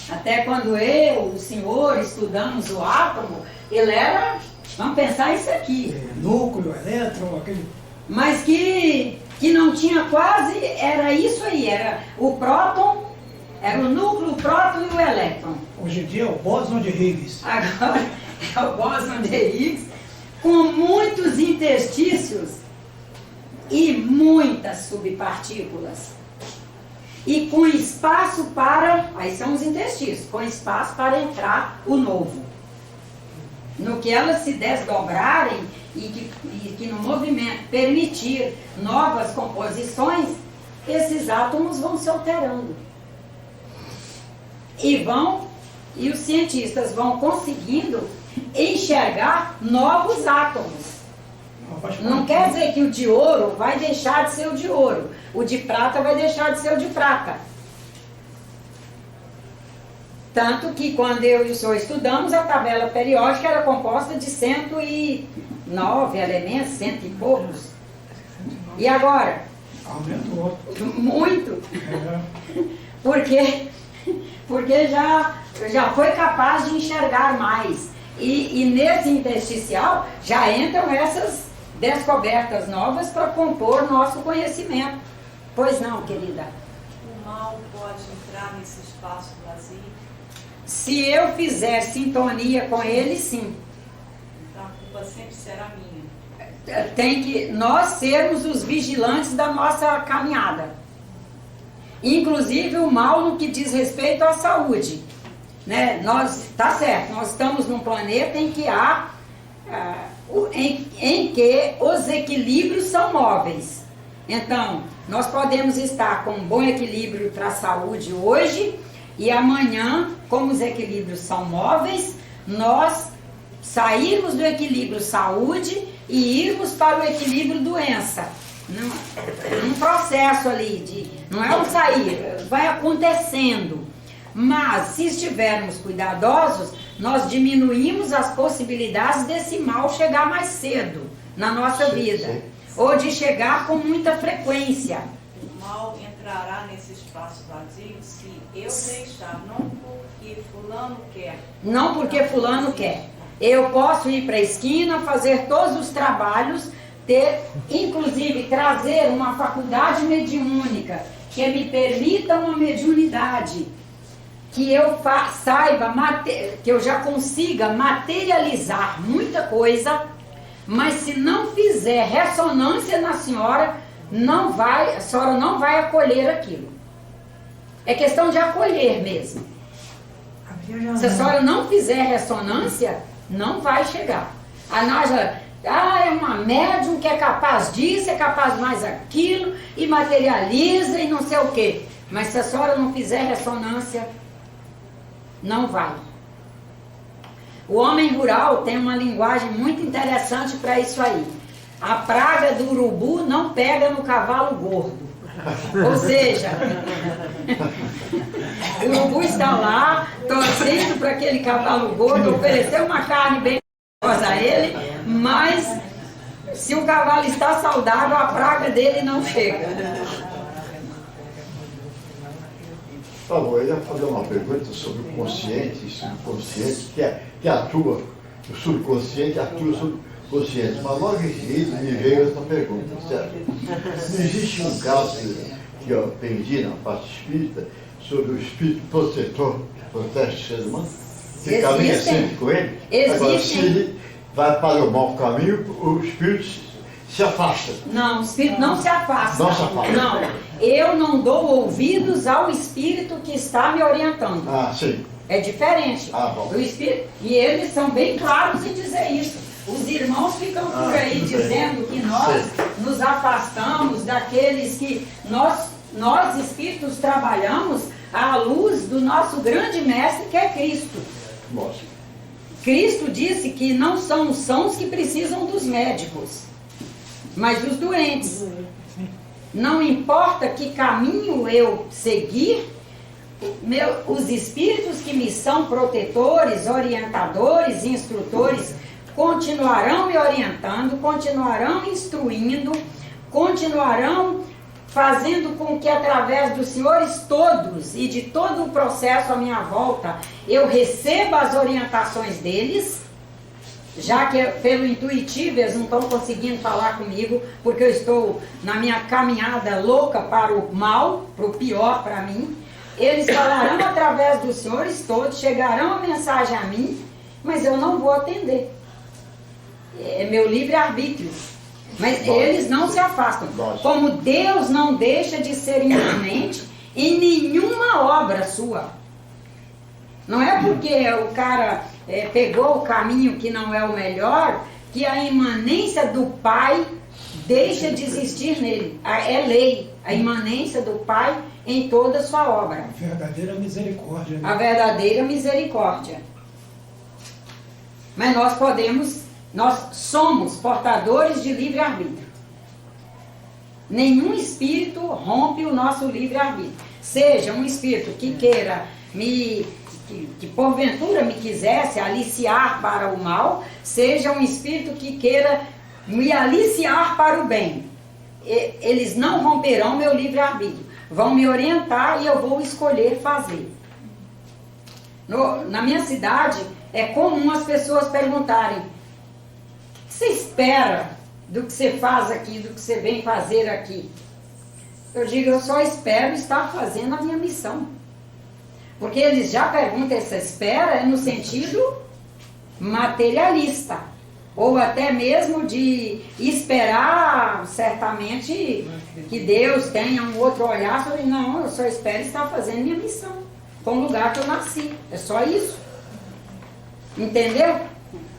Até quando eu, o senhor, estudamos o átomo, ele era, vamos pensar isso aqui. Núcleo, elétron, aquele... Mas que não tinha quase, era isso aí, era o próton, era o núcleo, o próton e o elétron. Hoje em dia é o bóson de Higgs. Agora é o bóson de Higgs, com muitos interstícios e muitas subpartículas. E com espaço para, aí são os interstícios, com espaço para entrar o novo. No que elas se desdobrarem e que no movimento permitir novas composições, esses átomos vão se alterando. E os cientistas vão conseguindo enxergar novos átomos. Não quer dizer que o de ouro vai deixar de ser o de ouro. O de prata vai deixar de ser o de prata. Tanto que quando eu e o senhor estudamos, a tabela periódica era composta de 109 elementos, 100 e poucos. E agora? Aumentou. Muito. Porque já foi capaz de enxergar mais. E nesse intersticial já entram essas descobertas novas para compor nosso conhecimento. Pois não, querida? O mal pode entrar nesse espaço vazio? Se eu fizer sintonia com ele, sim. Então a culpa sempre será minha. Tem que nós sermos os vigilantes da nossa caminhada. Inclusive o mal no que diz respeito à saúde. Né? Tá certo, nós estamos num planeta em que em que os equilíbrios são móveis. Então, nós podemos estar com um bom equilíbrio para a saúde hoje e amanhã, como os equilíbrios são móveis, nós sairmos do equilíbrio saúde e irmos para o equilíbrio doença. Num processo ali, não é um sair, vai acontecendo. Mas, se estivermos cuidadosos, nós diminuímos as possibilidades desse mal chegar mais cedo na nossa vida. Ou de chegar com muita frequência. O mal entrará nesse espaço vazio se eu deixar, não porque fulano quer. Não porque fulano quer. Eu posso ir para a esquina, fazer todos os trabalhos, inclusive trazer uma faculdade mediúnica que me permita uma mediunidade, que eu saiba, que eu já consiga materializar muita coisa, mas se não fizer ressonância na senhora, a senhora não vai acolher aquilo. É questão de acolher mesmo. Se a senhora não fizer ressonância, não vai chegar. É uma médium que é capaz disso, é capaz mais aquilo, e materializa e não sei o quê. Mas se a senhora não fizer ressonância, não vai. O homem rural tem uma linguagem muito interessante para isso aí. A praga do urubu não pega no cavalo gordo. Ou seja, o urubu está lá, torcendo para aquele cavalo gordo, oferecer uma carne bem gostosa a ele, mas se o cavalo está saudável, a praga dele não chega. Por favor, eu ia fazer uma pergunta sobre o consciente e subconsciente, que atua, o subconsciente atua sobre o consciente. Mas logo em seguida me veio essa pergunta, certo? Não existe um caso que eu aprendi na parte espírita sobre o espírito protetor que protege o ser humano? Que caminha sempre com ele? Agora, se ele vai para o mau caminho, o espírito se afasta. Não, o espírito não se afasta. Não se afasta. Não, eu não dou ouvidos ao espírito que está me orientando. Ah, sim. É diferente. Bom. O espírito, e eles são bem claros em dizer isso. Os irmãos ficam por aí dizendo que nós nos afastamos daqueles que nós espíritos trabalhamos à luz do nosso grande mestre, que é Cristo. Nossa. Cristo disse que não são os sãos que precisam dos médicos, mas dos doentes. Não importa que caminho eu seguir, os espíritos que me são protetores, orientadores, instrutores, continuarão me orientando, continuarão instruindo, continuarão fazendo com que através dos senhores todos e de todo o processo à minha volta, eu receba as orientações deles, já que pelo intuitivo eles não estão conseguindo falar comigo, porque eu estou na minha caminhada louca para o mal, para o pior para mim. Eles falarão através dos senhores todos, chegarão a mensagem a mim, mas eu não vou atender. É meu livre-arbítrio. Mas eles não se afastam. Como Deus não deixa de ser imanente em nenhuma obra sua. Não é porque o cara pegou o caminho que não é o melhor, que a imanência do Pai deixa de existir nele. É lei, a imanência do Pai em toda a sua obra. A verdadeira misericórdia. Né? A verdadeira misericórdia. Mas nós podemos Nós somos portadores de livre-arbítrio. Nenhum espírito rompe o nosso livre-arbítrio. Seja um espírito que queira que porventura me quisesse aliciar para o mal, seja um espírito que queira me aliciar para o bem. Eles não romperão meu livre-arbítrio. Vão me orientar e eu vou escolher fazer. Na minha cidade, é comum as pessoas perguntarem: o que você espera do que você faz aqui, do que você vem fazer aqui? Eu digo, eu só espero estar fazendo a minha missão. Porque eles já perguntam, essa espera é no sentido materialista. Ou até mesmo de esperar, certamente, que Deus tenha um outro olhar sobre, não, eu só espero estar fazendo minha missão, com o lugar que eu nasci. É só isso. Entendeu?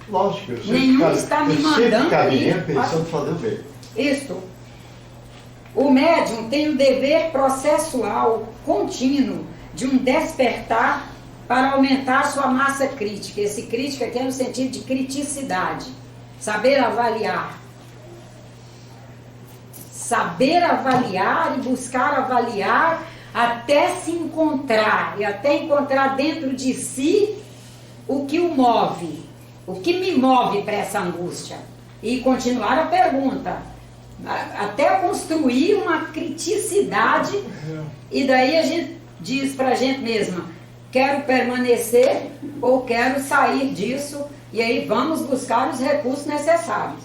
Lógico, eu Nenhum está me mandando caminhando pensando em fazer o bem. Isto. O médium tem o dever processual contínuo de um despertar para aumentar sua massa crítica. Esse crítica aqui é no sentido de criticidade. Saber avaliar. Saber avaliar e buscar avaliar até se encontrar. E até encontrar dentro de si o que o move. O que me move para essa angústia? E continuar a pergunta. Até construir uma criticidade. E daí a gente diz para a gente mesma: quero permanecer ou quero sair disso. E aí vamos buscar os recursos necessários.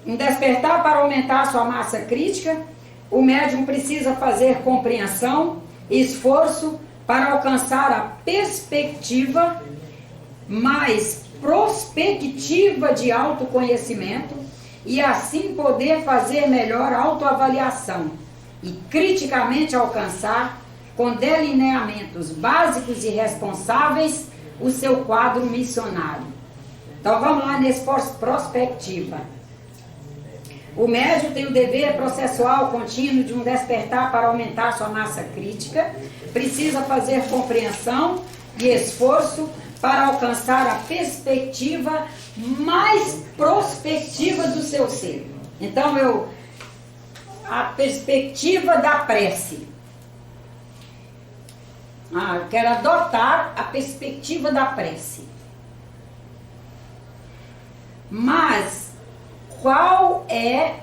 Um despertar para aumentar sua massa crítica, o médium precisa fazer compreensão e esforço para alcançar a perspectiva mais prospectiva de autoconhecimento e assim poder fazer melhor autoavaliação e criticamente alcançar, com delineamentos básicos e responsáveis, o seu quadro missionário. Então vamos lá nesse prospectiva. O médium tem o dever processual contínuo de um despertar para aumentar sua massa crítica, precisa fazer compreensão e esforço para alcançar a perspectiva mais prospectiva do seu ser. Então a perspectiva da prece. Eu quero adotar a perspectiva da prece. Mas qual é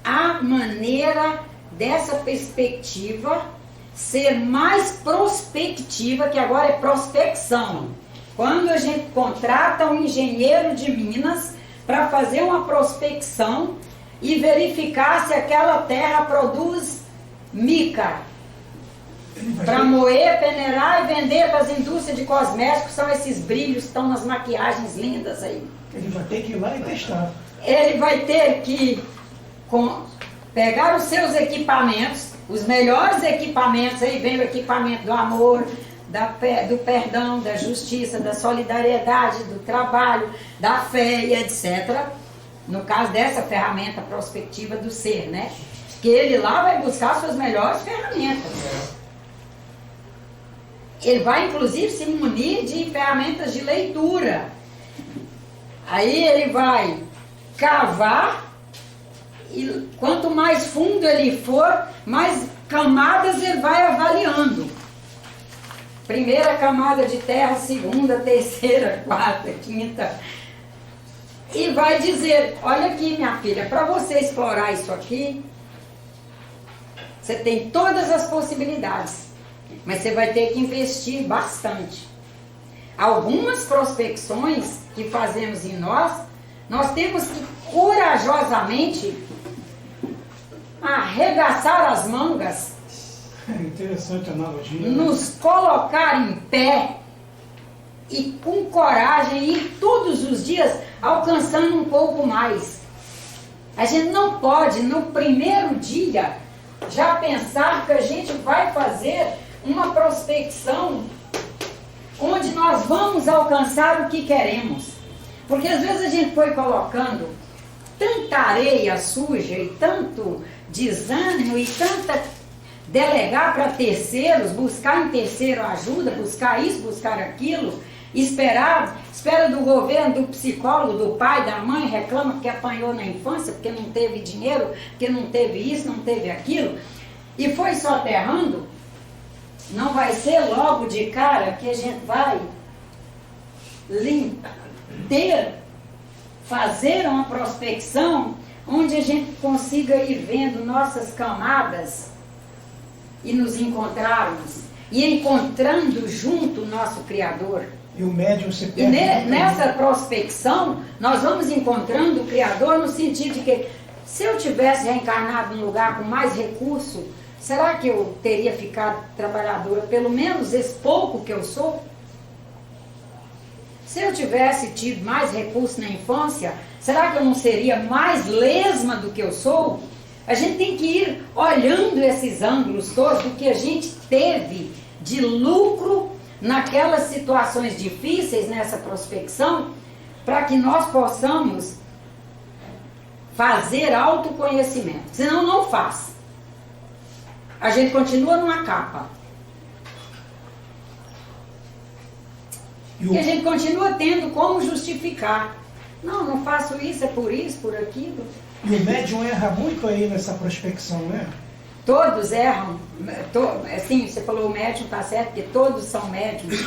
a maneira dessa perspectiva ser mais prospectiva, que agora é prospecção? Quando a gente contrata um engenheiro de Minas para fazer uma prospecção e verificar se aquela terra produz mica, para moer, peneirar e vender para as indústrias de cosméticos, são esses brilhos que estão nas maquiagens lindas aí. Ele vai ter que ir lá e testar. Ele vai ter que pegar os seus equipamentos, os melhores equipamentos, aí vem o equipamento do amor, do perdão, da justiça, da solidariedade, do trabalho, da fé e etc. No caso dessa ferramenta prospectiva do ser, né? Que ele lá vai buscar suas melhores ferramentas. Ele vai inclusive se munir de ferramentas de leitura. Aí ele vai cavar e quanto mais fundo ele for, mais camadas ele vai avaliando. Primeira camada de terra, segunda, terceira, quarta, quinta. E vai dizer: olha aqui, minha filha, para você explorar isso aqui, você tem todas as possibilidades, mas você vai ter que investir bastante. Algumas prospecções que fazemos em nós temos que corajosamente arregaçar as mangas, interessante a analogia, nos colocar em pé e com coragem ir todos os dias alcançando um pouco mais. A gente não pode no primeiro dia já pensar que a gente vai fazer uma prospecção onde nós vamos alcançar o que queremos. Porque às vezes a gente foi colocando tanta areia suja e tanto desânimo e tanta delegar para terceiros, buscar em terceiro ajuda, buscar isso, buscar aquilo, espera do governo, do psicólogo, do pai, da mãe, reclama porque apanhou na infância, porque não teve dinheiro, porque não teve isso, não teve aquilo, e foi soterrando. Não vai ser logo de cara que a gente vai fazer uma prospecção onde a gente consiga ir vendo nossas camadas e nos encontrarmos, e encontrando junto o nosso Criador. E o médium se E perde. nessa prospecção, nós vamos encontrando o Criador no sentido de que, se eu tivesse reencarnado num lugar com mais recurso, será que eu teria ficado trabalhadora, pelo menos esse pouco que eu sou? Se eu tivesse tido mais recurso na infância, será que eu não seria mais lesma do que eu sou? A gente tem que ir olhando esses ângulos todos do que a gente teve de lucro naquelas situações difíceis nessa prospecção, para que nós possamos fazer autoconhecimento. Senão não faz. A gente continua numa capa. E a gente continua tendo como justificar. Não faço isso, é por isso, por aquilo. E o médium erra muito aí nessa prospecção, né? Todos erram. Assim, você falou o médium, está certo, porque todos são médiums.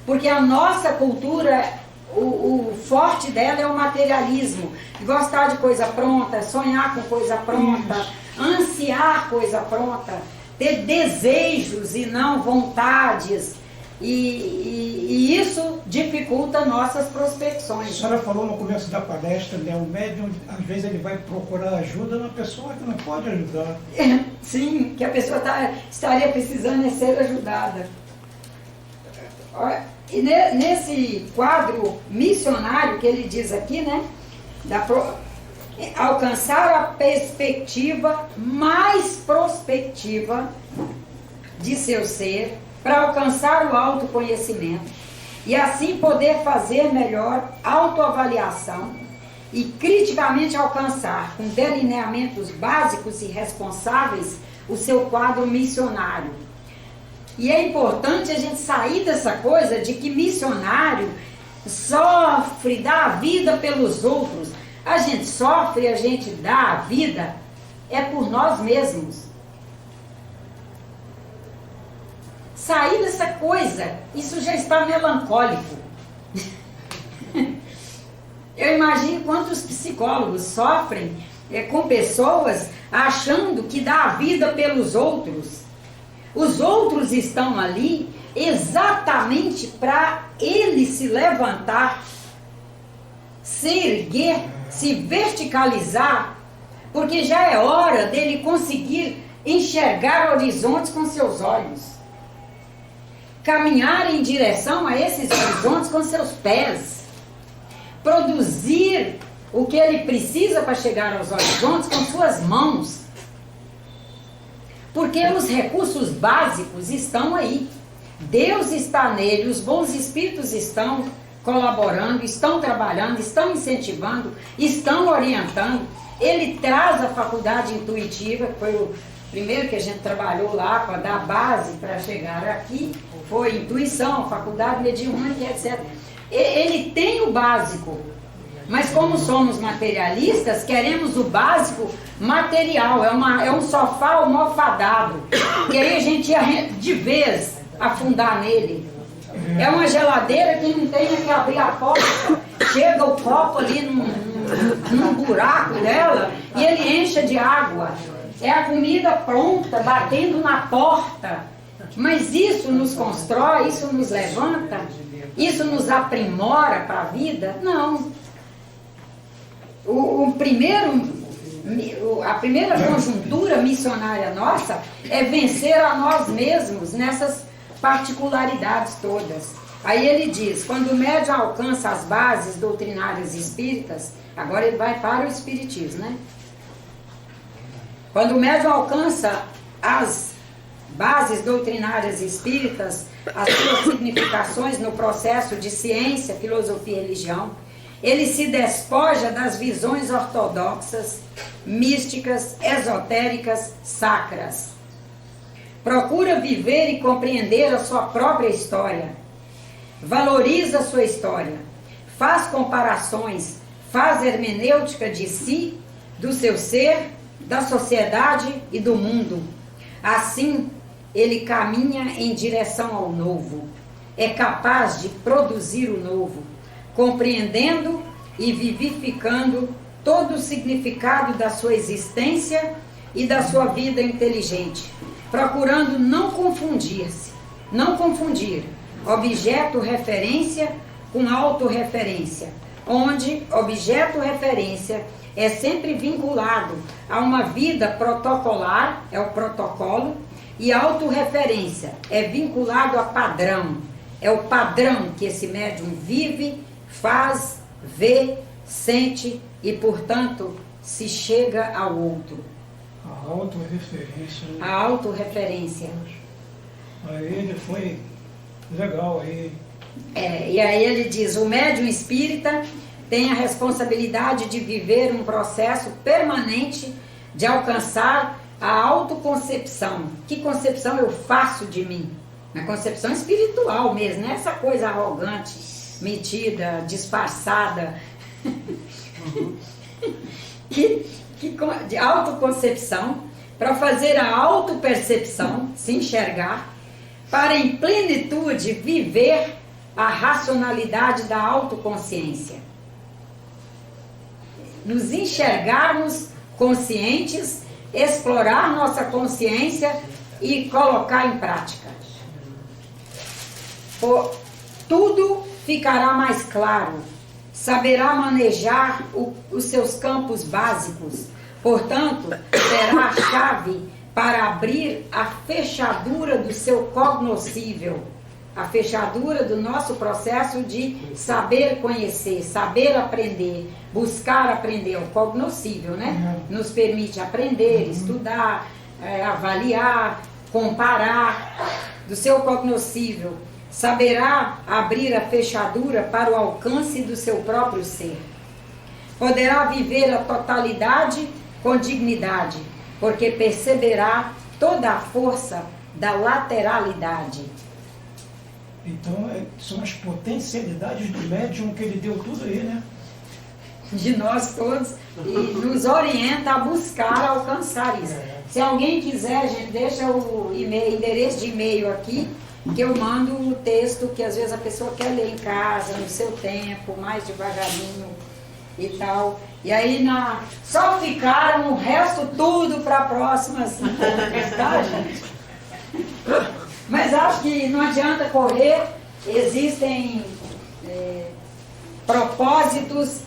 Porque a nossa cultura, o forte dela é o materialismo. Gostar de coisa pronta, sonhar com coisa pronta, ansiar coisa pronta, ter desejos e não vontades. E isso dificulta nossas A prospecções. senhora falou no começo da palestra, né? O médium, às vezes, ele vai procurar ajuda na pessoa que não pode ajudar. Sim, que a pessoa estaria precisando de ser ajudada. E nesse quadro missionário que ele diz aqui, né? Alcançar a perspectiva mais prospectiva de seu ser, para alcançar o autoconhecimento e assim poder fazer melhor autoavaliação e criticamente alcançar, com delineamentos básicos e responsáveis, o seu quadro missionário. E é importante a gente sair dessa coisa de que missionário sofre, dá a vida pelos outros. A gente sofre, a gente dá a vida, é por nós mesmos. Sair dessa coisa, isso já está melancólico. Eu imagino quantos psicólogos sofrem com pessoas achando que dá a vida pelos outros. Os outros estão ali exatamente para ele se levantar, se erguer, se verticalizar, porque já é hora dele conseguir enxergar horizontes com seus olhos. Caminhar em direção a esses horizontes com seus pés, produzir o que ele precisa para chegar aos horizontes com suas mãos, porque os recursos básicos estão aí, Deus está nele, os bons espíritos estão colaborando, estão trabalhando, estão incentivando, estão orientando. Ele traz a faculdade intuitiva, que foi o primeiro que a gente trabalhou lá para dar base para chegar aqui, foi intuição, faculdade mediúnica, etc. Ele tem o básico, mas como somos materialistas, queremos o básico material, é um sofá almofadado, que aí a gente ia de vez afundar nele. É uma geladeira que não tem que abrir a porta, chega o copo ali num buraco dela e ele enche de água. É a comida pronta, batendo na porta. Mas isso nos constrói, isso nos levanta, isso nos aprimora para a vida? Não. A primeira conjuntura missionária nossa é vencer a nós mesmos nessas particularidades todas. Aí ele diz, quando o médium alcança as bases doutrinárias espíritas, agora ele vai para o espiritismo, né? Quando o médium alcança as bases doutrinárias espíritas, as suas significações no processo de ciência, filosofia e religião, ele se despoja das visões ortodoxas, místicas, esotéricas, sacras. Procura viver e compreender a sua própria história. valoriza sua história, faz comparações, faz hermenêutica de si, do seu ser, da sociedade e do mundo. Assim, ele caminha em direção ao novo, é capaz de produzir o novo, compreendendo e vivificando todo o significado da sua existência e da sua vida inteligente, procurando não confundir objeto-referência com autorreferência, onde objeto-referência é sempre vinculado a uma vida protocolar, é o protocolo, e autorreferência é vinculado a padrão, é o padrão que esse médium vive, faz, vê, sente e, portanto, se chega ao outro. A autorreferência. A autorreferência. Aí ele foi legal aí. E aí ele diz, o médium espírita tem a responsabilidade de viver um processo permanente de alcançar a autoconcepção. Que concepção eu faço de mim? Uma concepção espiritual mesmo, não é essa coisa arrogante, metida, disfarçada. De autoconcepção, para fazer a autopercepção, se enxergar, para em plenitude viver a racionalidade da autoconsciência. Nos enxergarmos conscientes, explorar nossa consciência e colocar em prática. Tudo ficará mais claro, saberá manejar os seus campos básicos, portanto, será a chave para abrir a fechadura do seu cognoscível, a fechadura do nosso processo de saber conhecer, saber aprender, buscar aprender, o cognoscível, né? Nos permite aprender, estudar, avaliar, comparar, do seu cognoscível, saberá abrir a fechadura para o alcance do seu próprio ser. Poderá viver a totalidade com dignidade, porque perceberá toda a força da lateralidade. Então, são as potencialidades do médium que ele deu tudo aí, né? De nós todos, e nos orienta a buscar alcançar isso. Se alguém quiser, gente, deixa o endereço de e-mail aqui, que eu mando o texto que às vezes a pessoa quer ler em casa, no seu tempo, mais devagarinho e tal. E aí só ficaram o resto tudo para a próxima, assim, tá, gente? Mas acho que não adianta correr, existem propósitos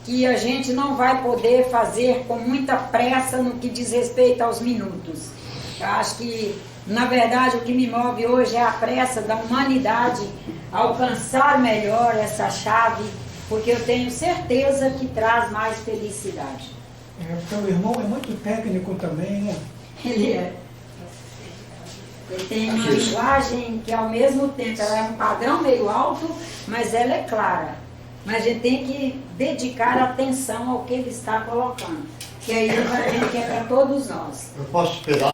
que a gente não vai poder fazer com muita pressa no que diz respeito aos minutos. Eu acho que, na verdade, o que me move hoje é a pressa da humanidade alcançar melhor essa chave, porque eu tenho certeza que traz mais felicidade. Porque o irmão é muito técnico também, né? Ele é. Ele tem uma linguagem que, ao mesmo tempo, ela é um padrão meio alto, mas ela é clara. Mas a gente tem que dedicar atenção ao que ele está colocando. Que aí ele vai ver que é para todos nós. Eu posso esperar.